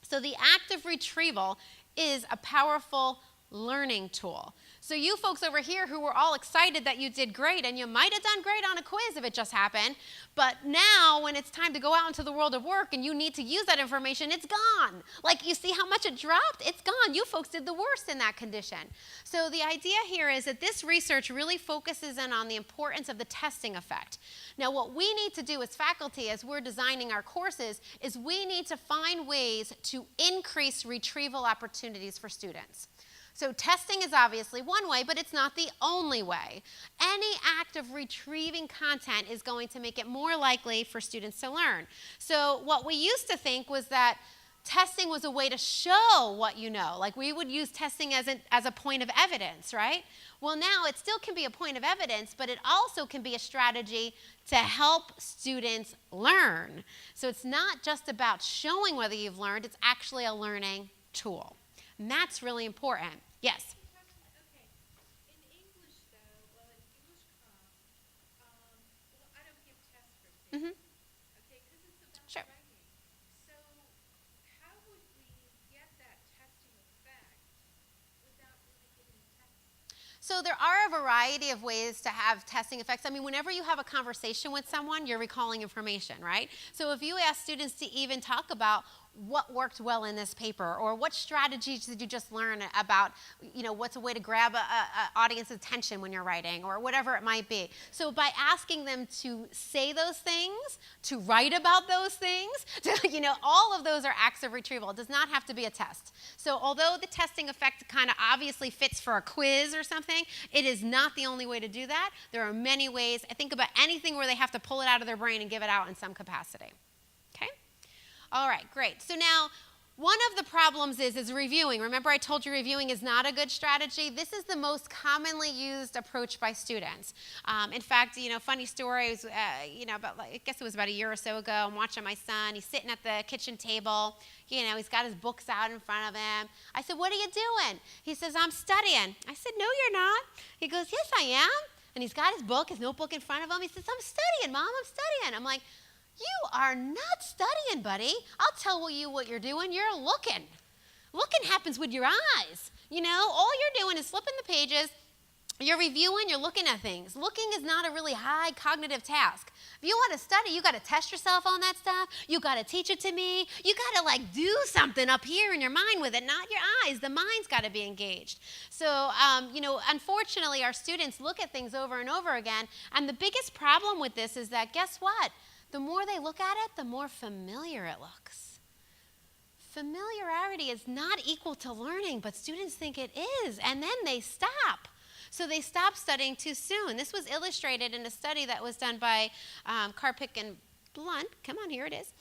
So the act of retrieval is a powerful learning tool. So you folks over here who were all excited that you did great, and you might have done great on a quiz if it just happened, but now when it's time to go out into the world of work and you need to use that information, it's gone. Like, you see how much it dropped? It's gone. You folks did the worst in that condition. So the idea here is that this research really focuses in on the importance of the testing effect. Now, what we need to do as faculty, as we're designing our courses, is we need to find ways to increase retrieval opportunities for students. So testing is obviously one way, but it's not the only way. Any act of retrieving content is going to make it more likely for students to learn. So what we used to think was that testing was a way to show what you know. Like, we would use testing as a point of evidence, right? Well, now it still can be a point of evidence, but it also can be a strategy to help students learn. So it's not just about showing whether you've learned, it's actually a learning tool. And that's really important. Yes? Okay. In English, though, well, in English I don't give tests for example. Okay, because it's about writing. So how would we get that testing effect without really giving tests? So there are a variety of ways to have testing effects. I mean, whenever you have a conversation with someone, you're recalling information, right? So if you ask students to even talk about what worked well in this paper, or what strategies did you just learn about, what's a way to grab an audience's attention when you're writing, or whatever it might be. So by asking them to say those things, to write about those things, all of those are acts of retrieval. It does not have to be a test. So although the testing effect kind of obviously fits for a quiz or something, it is not the only way to do that. There are many ways. I think about anything where they have to pull it out of their brain and give it out in some capacity. Okay? All right, great. So now, one of the problems is reviewing. Remember, I told you reviewing is not a good strategy. This is the most commonly used approach by students. In fact, funny story was, I guess it was about a year or so ago. I'm watching my son. He's sitting at the kitchen table. He's got his books out in front of him. I said, "What are you doing?" He says, "I'm studying." I said, "No, you're not." He goes, "Yes, I am." And he's got his notebook in front of him. He says, "I'm studying, Mom, I'm studying." I'm like, "You are not studying, buddy. I'll tell you what you're doing. You're looking. Looking happens with your eyes. All you're doing is flipping the pages. You're reviewing, you're looking at things. Looking is not a really high cognitive task. If you want to study, you got to test yourself on that stuff. You got to teach it to me. You got to do something up here in your mind with it, not your eyes. The mind's got to be engaged." So, unfortunately, our students look at things over and over again. And the biggest problem with this is that, guess what? The more they look at it, the more familiar it looks. Familiarity is not equal to learning, but students think it is, and then they stop. So they stop studying too soon. This was illustrated in a study that was done by Karpik and Blunt. Come on, here it is.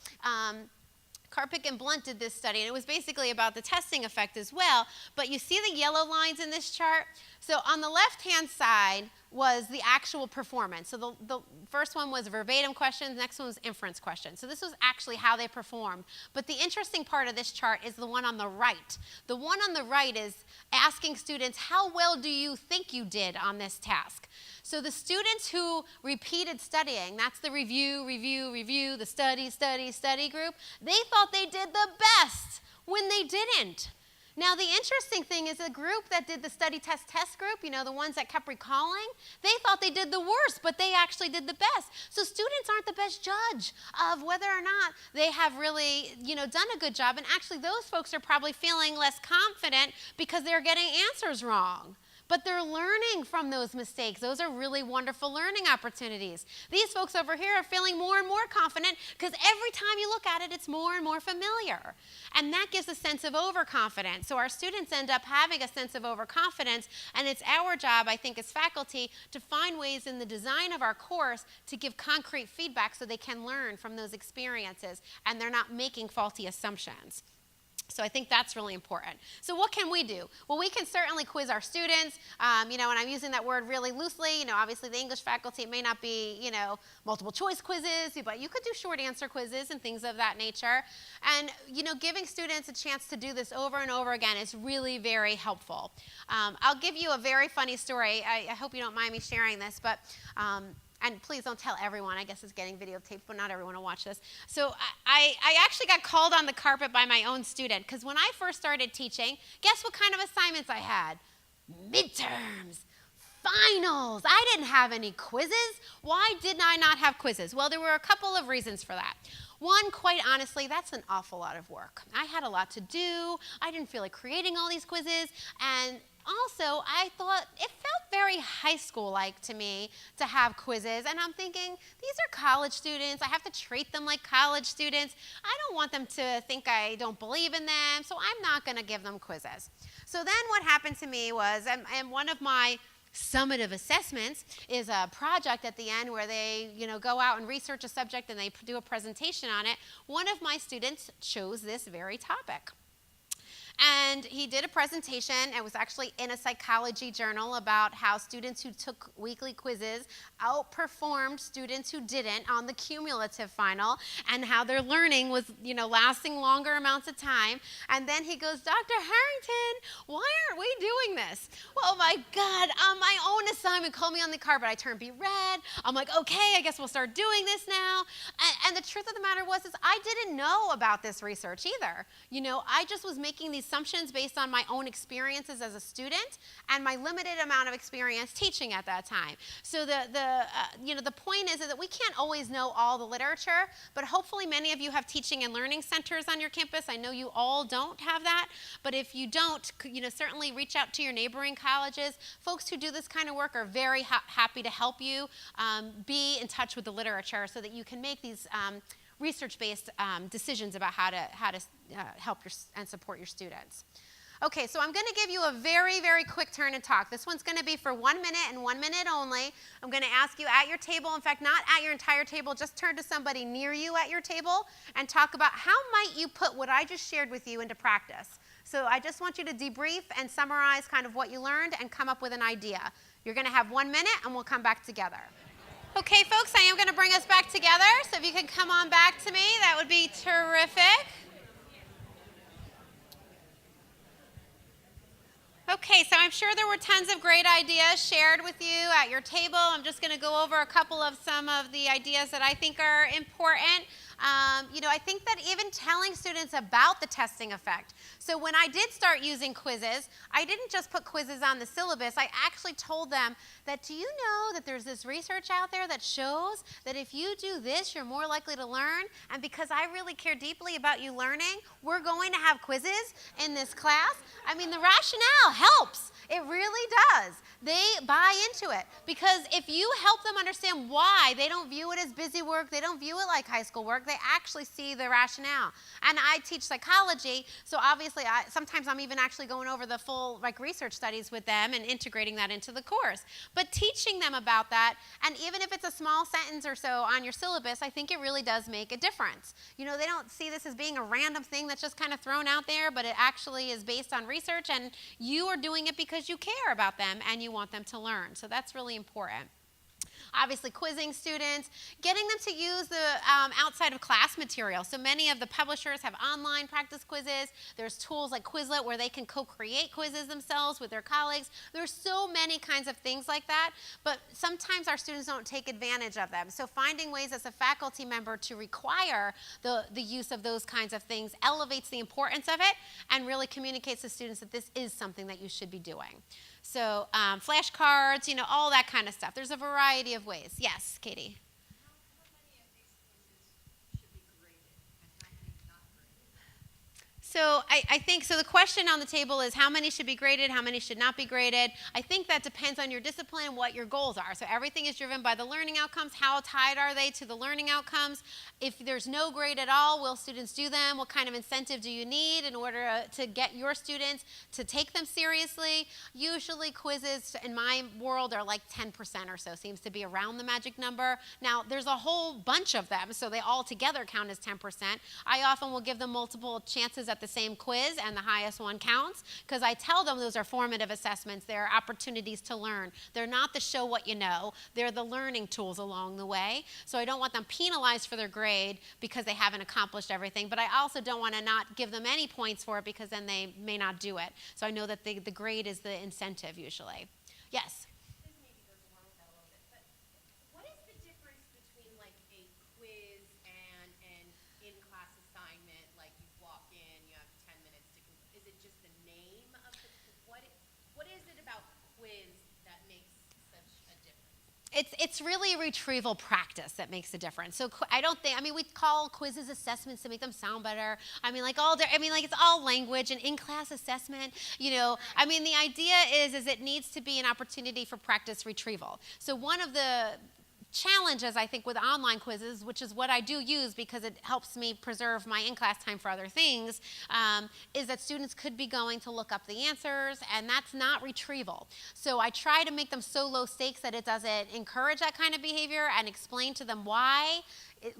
Karpik and Blunt did this study, and it was basically about the testing effect as well. But you see the yellow lines in this chart? So on the left-hand side, was the actual performance. So the first one was verbatim questions, next one was inference questions. So this was actually how they performed. But the interesting part of this chart is the one on the right. The one on the right is asking students, how well do you think you did on this task? So the students who repeated studying, that's the review, the study group, they thought they did the best when they didn't. Now, the interesting thing is the group that did the study test group, the ones that kept recalling, they thought they did the worst, but they actually did the best. So students aren't the best judge of whether or not they have really, done a good job. And actually, those folks are probably feeling less confident because they're getting answers wrong. But they're learning from those mistakes. Those are really wonderful learning opportunities. These folks over here are feeling more and more confident because every time you look at it, it's more and more familiar. And that gives a sense of overconfidence. So our students end up having a sense of overconfidence, and it's our job, I think, as faculty, to find ways in the design of our course to give concrete feedback so they can learn from those experiences and they're not making faulty assumptions. So I think that's really important. So what can we do? Well, we can certainly quiz our students, and I'm using that word really loosely. Obviously the English faculty, it may not be, multiple choice quizzes, but you could do short answer quizzes and things of that nature. And, giving students a chance to do this over and over again is really very helpful. I'll give you a very funny story. I hope you don't mind me sharing this, but and please don't tell everyone. I guess it's getting videotaped, but not everyone will watch this. So I actually got called on the carpet by my own student because when I first started teaching, guess what kind of assignments I had? Midterms, finals. I didn't have any quizzes. Why did I not have quizzes? Well, there were a couple of reasons for that. One, quite honestly, that's an awful lot of work. I had a lot to do. I didn't feel like creating all these quizzes, and also, I thought it felt very high school-like to me to have quizzes, and I'm thinking, these are college students. I have to treat them like college students. I don't want them to think I don't believe in them, so I'm not going to give them quizzes. So then what happened to me was, and one of my summative assessments is a project at the end where they, go out and research a subject and they do a presentation on it. One of my students chose this very topic. And he did a presentation. It was actually in a psychology journal about how students who took weekly quizzes outperformed students who didn't on the cumulative final, and how their learning was, lasting longer amounts of time. And then he goes, Dr. Harrington, why aren't we doing this? Well, my God, on my own assignment, called me on the carpet. I turned beet red. I'm like, okay, I guess we'll start doing this now. And the truth of the matter was I didn't know about this research either. I just was making these assumptions based on my own experiences as a student and my limited amount of experience teaching at that time. So the point is that we can't always know all the literature, but hopefully many of you have teaching and learning centers on your campus. I know you all don't have that, but if you don't, certainly reach out to your neighboring colleges. Folks who do this kind of work are very happy to help you be in touch with the literature so that you can make these research-based decisions about how to help and support your students. Okay, so I'm going to give you a very, very quick turn and talk. This one's going to be for 1 minute and 1 minute only. I'm going to ask you at your table, in fact, not at your entire table, just turn to somebody near you at your table and talk about how might you put what I just shared with you into practice. So I just want you to debrief and summarize kind of what you learned and come up with an idea. You're going to have 1 minute and we'll come back together. Okay, folks, I am going to bring us back together. So if you can come on back to me, that would be terrific. Okay, so I'm sure there were tons of great ideas shared with you at your table. I'm just going to go over a couple of some of the ideas that I think are important. I think that even telling students about the testing effect. So when I did start using quizzes, I didn't just put quizzes on the syllabus. I actually told them that, do you know that there's this research out there that shows that if you do this, you're more likely to learn? And because I really care deeply about you learning, we're going to have quizzes in this class. I mean, the rationale helps. It really does. They buy into it. Because if you help them understand why they don't view it as busy work, they don't view it like high school work, work, they actually see the rationale. And I teach psychology, so obviously sometimes I'm even actually going over the full research studies with them and integrating that into the course. But teaching them about that, and even if it's a small sentence or so on your syllabus, I think it really does make a difference. They don't see this as being a random thing that's just kind of thrown out there, but it actually is based on research, and you are doing it because you care about them and you want them to learn. So that's really important. Obviously, quizzing students, getting them to use the outside of class material. So many of the publishers have online practice quizzes. There's tools like Quizlet where they can co-create quizzes themselves with their colleagues. There's so many kinds of things like that, but sometimes our students don't take advantage of them. So finding ways as a faculty member to require the use of those kinds of things elevates the importance of it and really communicates to students that this is something that you should be doing. So flashcards, all that kind of stuff. There's a variety of ways. Yes, Katie? How many of these quizzes should be graded and how many not graded? So I think, so the question on the table is how many should be graded, how many should not be graded. I think that depends on your discipline and what your goals are. So everything is driven by the learning outcomes. How tied are they to the learning outcomes? If there's no grade at all, will students do them? What kind of incentive do you need in order to get your students to take them seriously? Usually quizzes in my world are like 10% or so, seems to be around the magic number. Now, there's a whole bunch of them, so they all together count as 10%. I often will give them multiple chances at the same quiz, and the highest one counts, because I tell them those are formative assessments. They're opportunities to learn. They're not the show what you know. They're the learning tools along the way. So I don't want them penalized for their grade because they haven't accomplished everything, but I also don't want to not give them any points for it because then they may not do it. So I know that the grade is the incentive usually. Yes? This maybe goes along with that a little bit, but what is the difference between like a quiz and an in-class assignment, like you walk in, you have 10 minutes to complete? Is it just the name of the, what is it about quiz that makes such a difference? It's really retrieval practice that makes a difference. So we call quizzes assessments to make them sound better. It's all language and in-class assessment, the idea is it needs to be an opportunity for practice retrieval. So one of the challenges, I think, with online quizzes, which is what I do use because it helps me preserve my in-class time for other things, is that students could be going to look up the answers, and that's not retrieval. So I try to make them so low stakes that it doesn't encourage that kind of behavior and explain to them why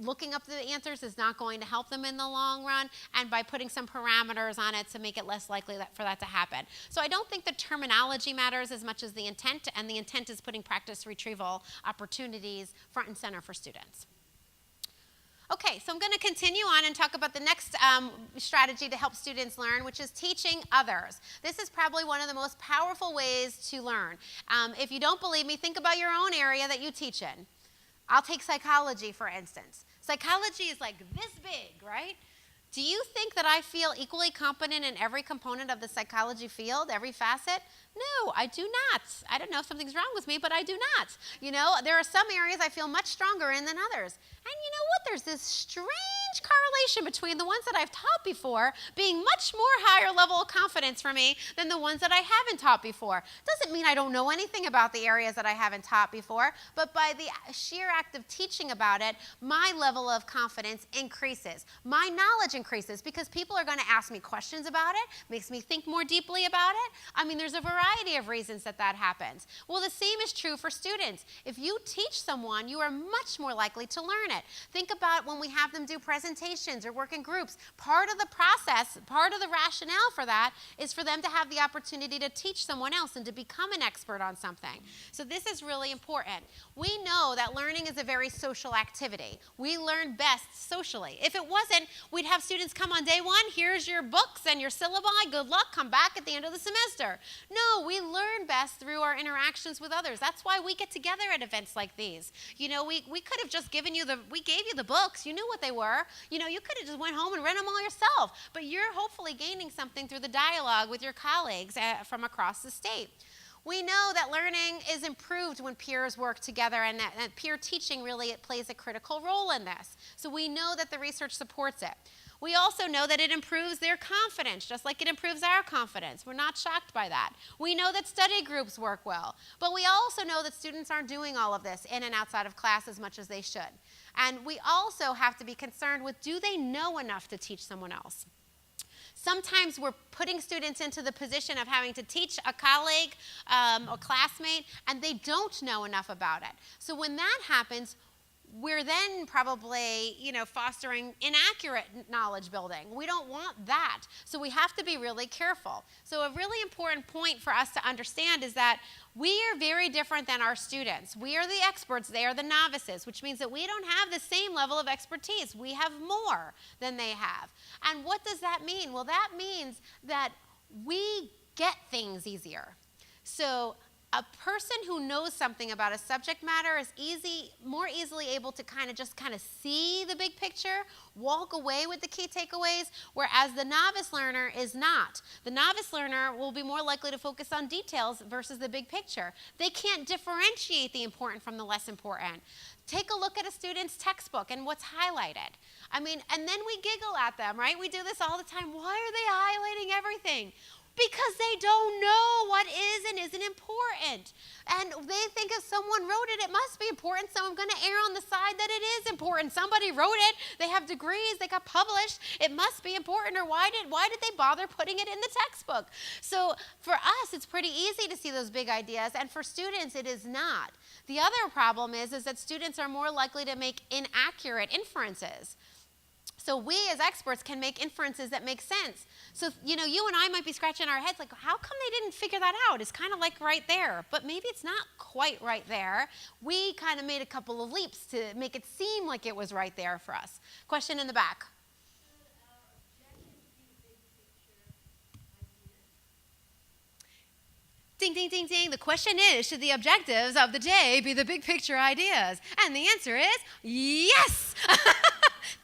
looking up the answers is not going to help them in the long run, and by putting some parameters on it to make it less likely for that to happen. So I don't think the terminology matters as much as the intent, and the intent is putting practice retrieval opportunities front and center for students. Okay, so I'm going to continue on and talk about the next strategy to help students learn, which is teaching others. This is probably one of the most powerful ways to learn. If you don't believe me, think about your own area that you teach in. I'll take psychology, for instance. Psychology is like this big, right? Do you think that I feel equally competent in every component of the psychology field, every facet? No, I do not. I don't know if something's wrong with me, but I do not. There are some areas I feel much stronger in than others. And you know what? There's this strange correlation between the ones that I've taught before being much more higher level of confidence for me than the ones that I haven't taught before. Doesn't mean I don't know anything about the areas that I haven't taught before, but by the sheer act of teaching about it, my level of confidence increases. My knowledge increases because people are going to ask me questions about it, makes me think more deeply about it. There's a variety of reasons that happens. Well, the same is true for students. If you teach someone, you are much more likely to learn it. Think about when we have them do presentations or work in groups. Part of the process, part of the rationale for that is for them to have the opportunity to teach someone else and to become an expert on something. So this is really important. We know that learning is a very social activity. We learn best socially. If it wasn't, we'd have students come on day one, here's your books and your syllabi, good luck, come back at the end of the semester. No, we learn best through our interactions with others. That's why we get together at events like these. We could have just we gave you the books, you knew what they were. You could have just went home and read them all yourself, but you're hopefully gaining something through the dialogue with your colleagues from across the state. We know that learning is improved when peers work together, and that peer teaching really plays a critical role in this. So we know that the research supports it. We also know that it improves their confidence, just like it improves our confidence. We're not shocked by that. We know that study groups work well, but we also know that students aren't doing all of this in and outside of class as much as they should. And we also have to be concerned with, do they know enough to teach someone else? Sometimes we're putting students into the position of having to teach a colleague or classmate, and they don't know enough about it. So when that happens, we're then probably, fostering inaccurate knowledge building. We don't want that. So we have to be really careful. So a really important point for us to understand is that we are very different than our students. We are the experts, they are the novices, which means that we don't have the same level of expertise. We have more than they have. And what does that mean? Well, that means that we get things easier. So a person who knows something about a subject matter is more easily able to kind of see the big picture, walk away with the key takeaways, whereas the novice learner is not. The novice learner will be more likely to focus on details versus the big picture. They can't differentiate the important from the less important. Take a look at a student's textbook and what's highlighted. And then we giggle at them, right? We do this all the time. Why are they highlighting everything? Because they don't know what is and isn't important. And they think if someone wrote it, it must be important, so I'm going to err on the side that it is important. Somebody wrote it, they have degrees, they got published, it must be important, or why did they bother putting it in the textbook? So for us, it's pretty easy to see those big ideas, and for students, it is not. The other problem is that students are more likely to make inaccurate inferences. So we as experts can make inferences that make sense. So, you and I might be scratching our heads like, how come they didn't figure that out? It's kind of like right there, but maybe it's not quite right there. We kind of made a couple of leaps to make it seem like it was right there for us. Question in the back. Ding, ding, ding, ding. The question is, should the objectives of the day be the big picture ideas? And the answer is yes.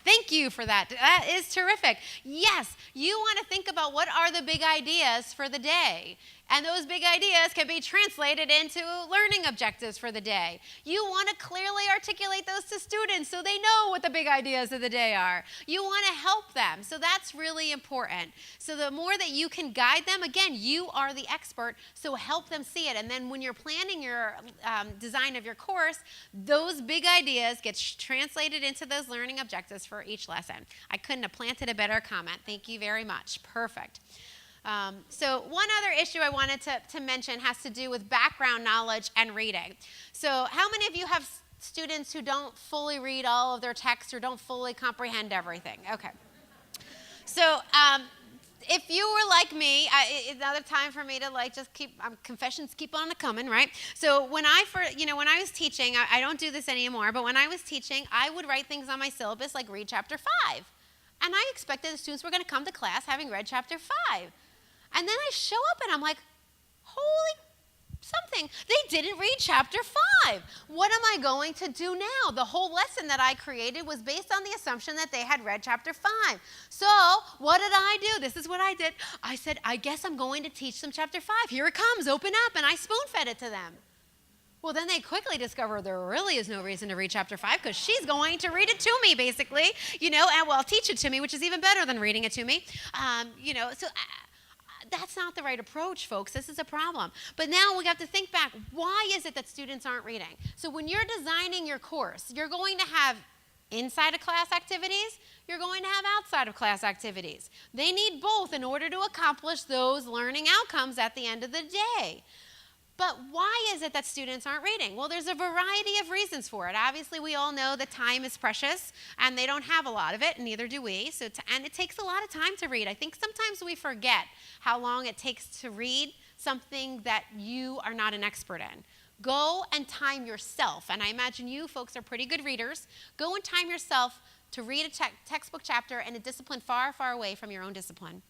Thank you for that. That is terrific. Yes, you want to think about what are the big ideas for the day. And those big ideas can be translated into learning objectives for the day. You want to clearly articulate those to students so they know what the big ideas of the day are. You want to help them. So that's really important. So the more that you can guide them, again, you are the expert, so help them see it. And then when you're planning your design of your course, those big ideas get translated into those learning objectives for each lesson. I couldn't have planted a better comment. Thank you very much. Perfect. So one other issue I wanted to mention has to do with background knowledge and reading. So how many of you have students who don't fully read all of their text or don't fully comprehend everything? Okay. So if you were like me, it's another time for me to just keep, confessions keep on coming, right? So when I was teaching, I don't do this anymore, but when I was teaching, I would write things on my syllabus like read chapter 5. And I expected the students were going to come to class having read chapter 5. And then I show up and I'm like, holy something, they didn't read chapter 5. What am I going to do now? The whole lesson that I created was based on the assumption that they had read chapter 5. So what did I do? This is what I did. I said, I guess I'm going to teach them chapter 5. Here it comes, open up, and I spoon-fed it to them. Well, then they quickly discovered there really is no reason to read chapter 5 because she's going to read it to me, basically, and teach it to me, which is even better than reading it to me, that's not the right approach, folks. This is a problem. But now we have to think back. Why is it that students aren't reading? So when you're designing your course, you're going to have inside of class activities, you're going to have outside of class activities. They need both in order to accomplish those learning outcomes at the end of the day. But why is it that students aren't reading? Well, there's a variety of reasons for it. Obviously, we all know that time is precious, and they don't have a lot of it, and neither do we. And it takes a lot of time to read. I think sometimes we forget how long it takes to read something that you are not an expert in. Go and time yourself. And I imagine you folks are pretty good readers. Go and time yourself to read a textbook chapter in a discipline far, far away from your own discipline.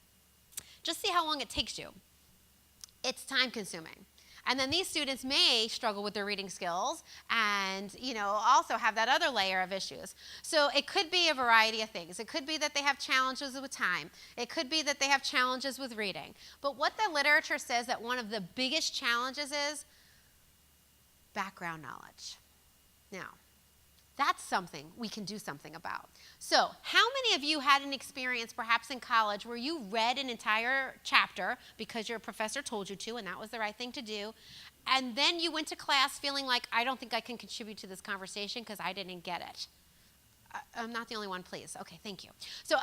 Just see how long it takes you. It's time consuming. And then these students may struggle with their reading skills and, also have that other layer of issues. So it could be a variety of things. It could be that they have challenges with time. It could be that they have challenges with reading. But what the literature says that one of the biggest challenges is background knowledge. Now, that's something we can do something about. So, how many of you had an experience perhaps in college where you read an entire chapter because your professor told you to and that was the right thing to do, and then you went to class feeling like, I don't think I can contribute to this conversation because I didn't get it? I'm not the only one, please. Okay, thank you. So,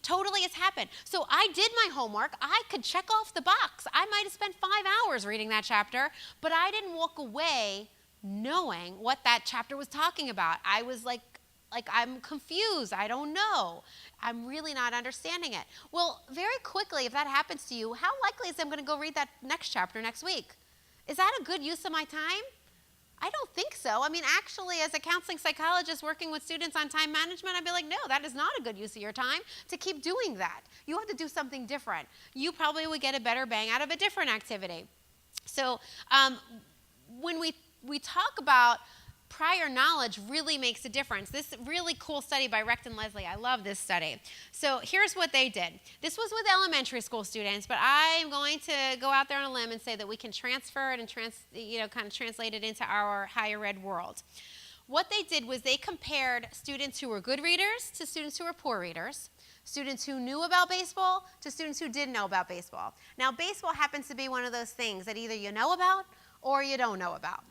totally it's happened. So I did my homework. I could check off the box. I might have spent 5 hours reading that chapter, but I didn't walk away knowing what that chapter was talking about. I was like I'm confused. I don't know. I'm really not understanding it. Well, very quickly, if that happens to you, how likely is I'm going to go read that next chapter next week? Is that a good use of my time? I don't think so. Actually, as a counseling psychologist working with students on time management, I'd be like, no, that is not a good use of your time to keep doing that. You have to do something different. You probably would get a better bang out of a different activity. So when we talk about prior knowledge really makes a difference. This really cool study by Recht and Leslie, I love this study. So here's what they did. This was with elementary school students, but I'm going to go out there on a limb and say that we can transfer it and kind of translate it into our higher ed world. What they did was they compared students who were good readers to students who were poor readers, students who knew about baseball to students who didn't know about baseball. Now, baseball happens to be one of those things that either you know about or you don't know about.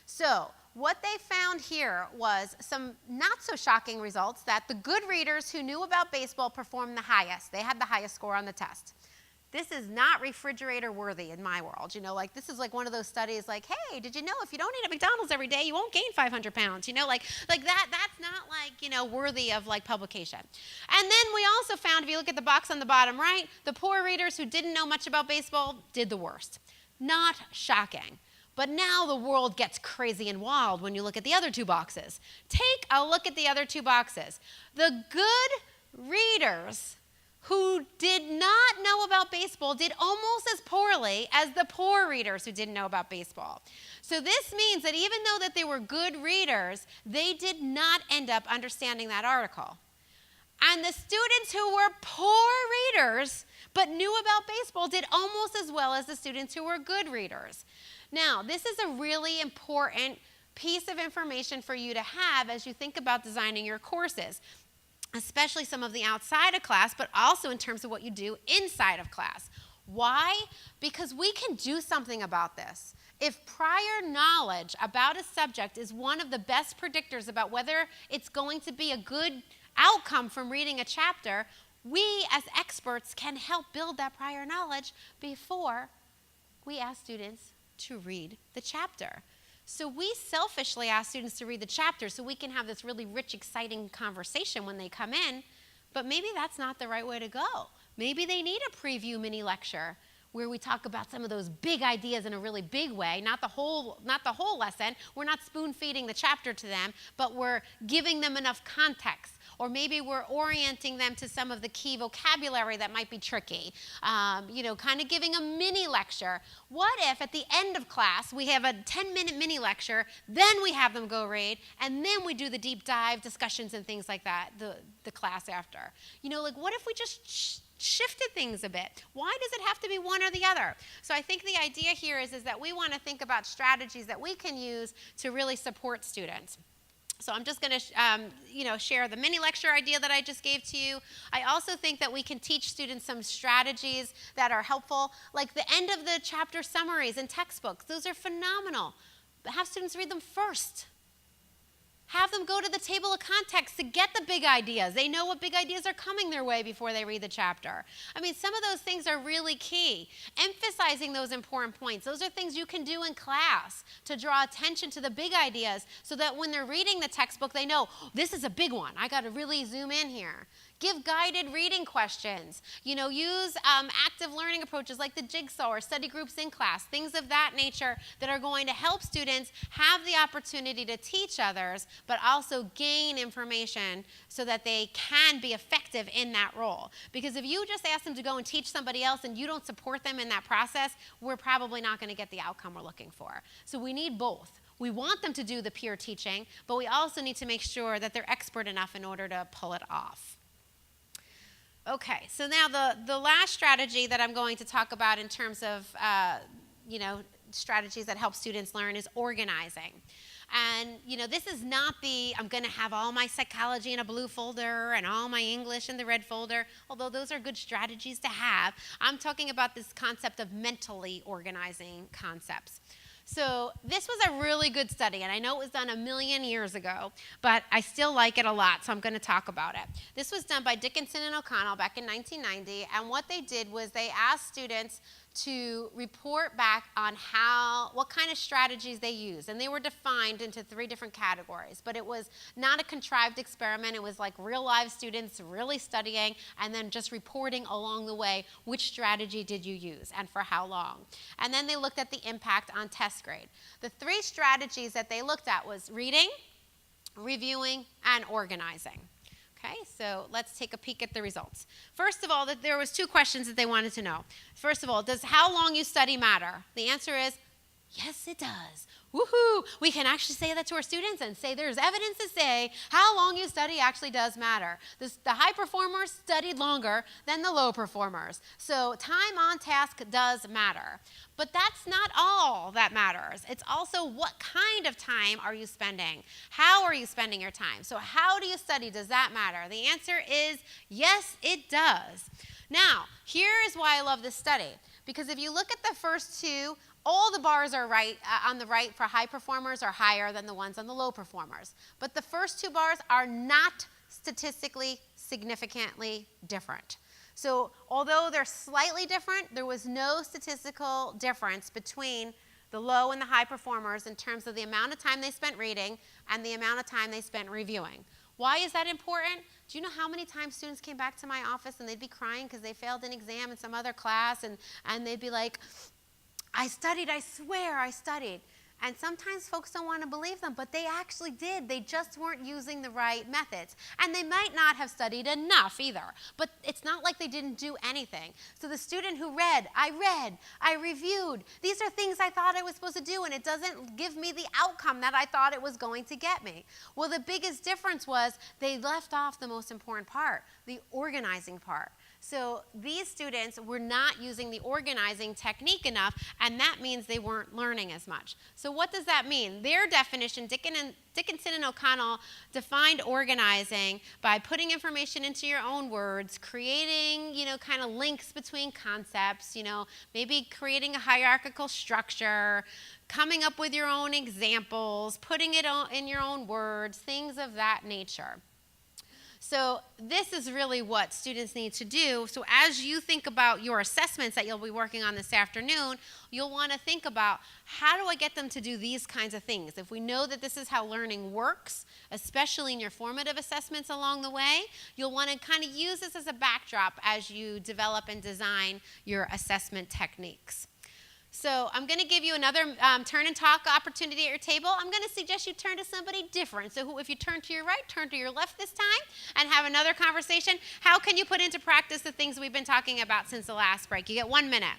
So what they found here was some not so shocking results, that the good readers who knew about baseball performed the highest. They had the highest score on the test. This is not refrigerator worthy in my world. This is like one of those studies like, hey, did you know if you don't eat at McDonald's every day, you won't gain 500 pounds? That's not worthy of publication. And then we also found, if you look at the box on the bottom right, the poor readers who didn't know much about baseball did the worst. Not shocking. But now the world gets crazy and wild when you look at the other two boxes. Take a look at the other two boxes. The good readers who did not know about baseball did almost as poorly as the poor readers who didn't know about baseball. So this means that even though that they were good readers, they did not end up understanding that article. And the students who were poor readers but knew about baseball did almost as well as the students who were good readers. Now, this is a really important piece of information for you to have as you think about designing your courses, especially some of the outside of class, but also in terms of what you do inside of class. Why? Because we can do something about this. If prior knowledge about a subject is one of the best predictors about whether it's going to be a good outcome from reading a chapter, we as experts can help build that prior knowledge before we ask students to read the chapter. So we selfishly ask students to read the chapter so we can have this really rich, exciting conversation when they come in, but maybe that's not the right way to go. Maybe they need a preview mini lecture where we talk about some of those big ideas in a really big way, not the whole lesson. We're not spoon-feeding the chapter to them, but we're giving them enough context. Or maybe we're orienting them to some of the key vocabulary that might be tricky, kind of giving a mini lecture. What if at the end of class we have a 10-minute mini lecture, then we have them go read, and then we do the deep dive discussions and things like that, the class after? What if we just shifted things a bit? Why does it have to be one or the other? So I think the idea here is that we want to think about strategies that we can use to really support students. So I'm just going to, share the mini lecture idea that I just gave to you. I also think that we can teach students some strategies that are helpful, like the end of the chapter summaries in textbooks. Those are phenomenal. But have students read them first. Have them go to the table of context to get the big ideas. They know what big ideas are coming their way before they read the chapter. Some of those things are really key. Emphasizing those important points. Those are things you can do in class to draw attention to the big ideas so that when they're reading the textbook, they know, this is a big one. I got to really zoom in here. Give guided reading questions. Use active learning approaches like the jigsaw or study groups in class, things of that nature that are going to help students have the opportunity to teach others, but also gain information so that they can be effective in that role. Because if you just ask them to go and teach somebody else and you don't support them in that process, we're probably not going to get the outcome we're looking for. So we need both. We want them to do the peer teaching, but we also need to make sure that they're expert enough in order to pull it off. Okay, so now the last strategy that I'm going to talk about in terms of strategies that help students learn is organizing. And this is not I'm going to have all my psychology in a blue folder and all my English in the red folder, although those are good strategies to have. I'm talking about this concept of mentally organizing concepts. So this was a really good study, and I know it was done 1,000,000 years ago, but I still like it a lot, so I'm going to talk about it. This was done by Dickinson and O'Connell back in 1990, and what they did was they asked students to report back on what kind of strategies they used, and they were defined into 3 different categories, but it was not a contrived experiment. It was like real live students really studying and then just reporting along the way which strategy did you use and for how long. And then they looked at the impact on test grade. The 3 strategies that they looked at was reading, reviewing, and organizing. Okay, so let's take a peek at the results. First of all, there was 2 questions that they wanted to know. First of all, does how long you study matter? The answer is, yes, it does. Woohoo! We can actually say that to our students and say there's evidence to say how long you study actually does matter. The high performers studied longer than the low performers. So time on task does matter. But that's not all that matters. It's also what kind of time are you spending? How are you spending your time? So how do you study? Does that matter? The answer is yes, it does. Now, here is why I love this study. Because if you look at the first 2, all the bars are on the right for high performers are higher than the ones on the low performers. But the first 2 bars are not statistically significantly different. So although they're slightly different, there was no statistical difference between the low and the high performers in terms of the amount of time they spent reading and the amount of time they spent reviewing. Why is that important? Do you know how many times students came back to my office and they'd be crying because they failed an exam in some other class and they'd be like, I studied, I swear I studied. And sometimes folks don't want to believe them, but they actually did. They just weren't using the right methods. And they might not have studied enough either. But it's not like they didn't do anything. So the student who read, I reviewed. These are things I thought I was supposed to do, and it doesn't give me the outcome that I thought it was going to get me. Well, the biggest difference was they left off the most important part, the organizing part. So these students were not using the organizing technique enough, and that means they weren't learning as much. So what does that mean? Their definition, Dickinson and O'Connell defined organizing by putting information into your own words, creating, kind of links between concepts, maybe creating a hierarchical structure, coming up with your own examples, putting it in your own words, things of that nature. So this is really what students need to do. So as you think about your assessments that you'll be working on this afternoon, you'll want to think about how do I get them to do these kinds of things? If we know that this is how learning works, especially in your formative assessments along the way, you'll want to kind of use this as a backdrop as you develop and design your assessment techniques. So I'm going to give you another turn and talk opportunity at your table. I'm going to suggest you turn to somebody different. So if you turn to your right, turn to your left this time and have another conversation. How can you put into practice the things we've been talking about since the last break? You get 1 minute.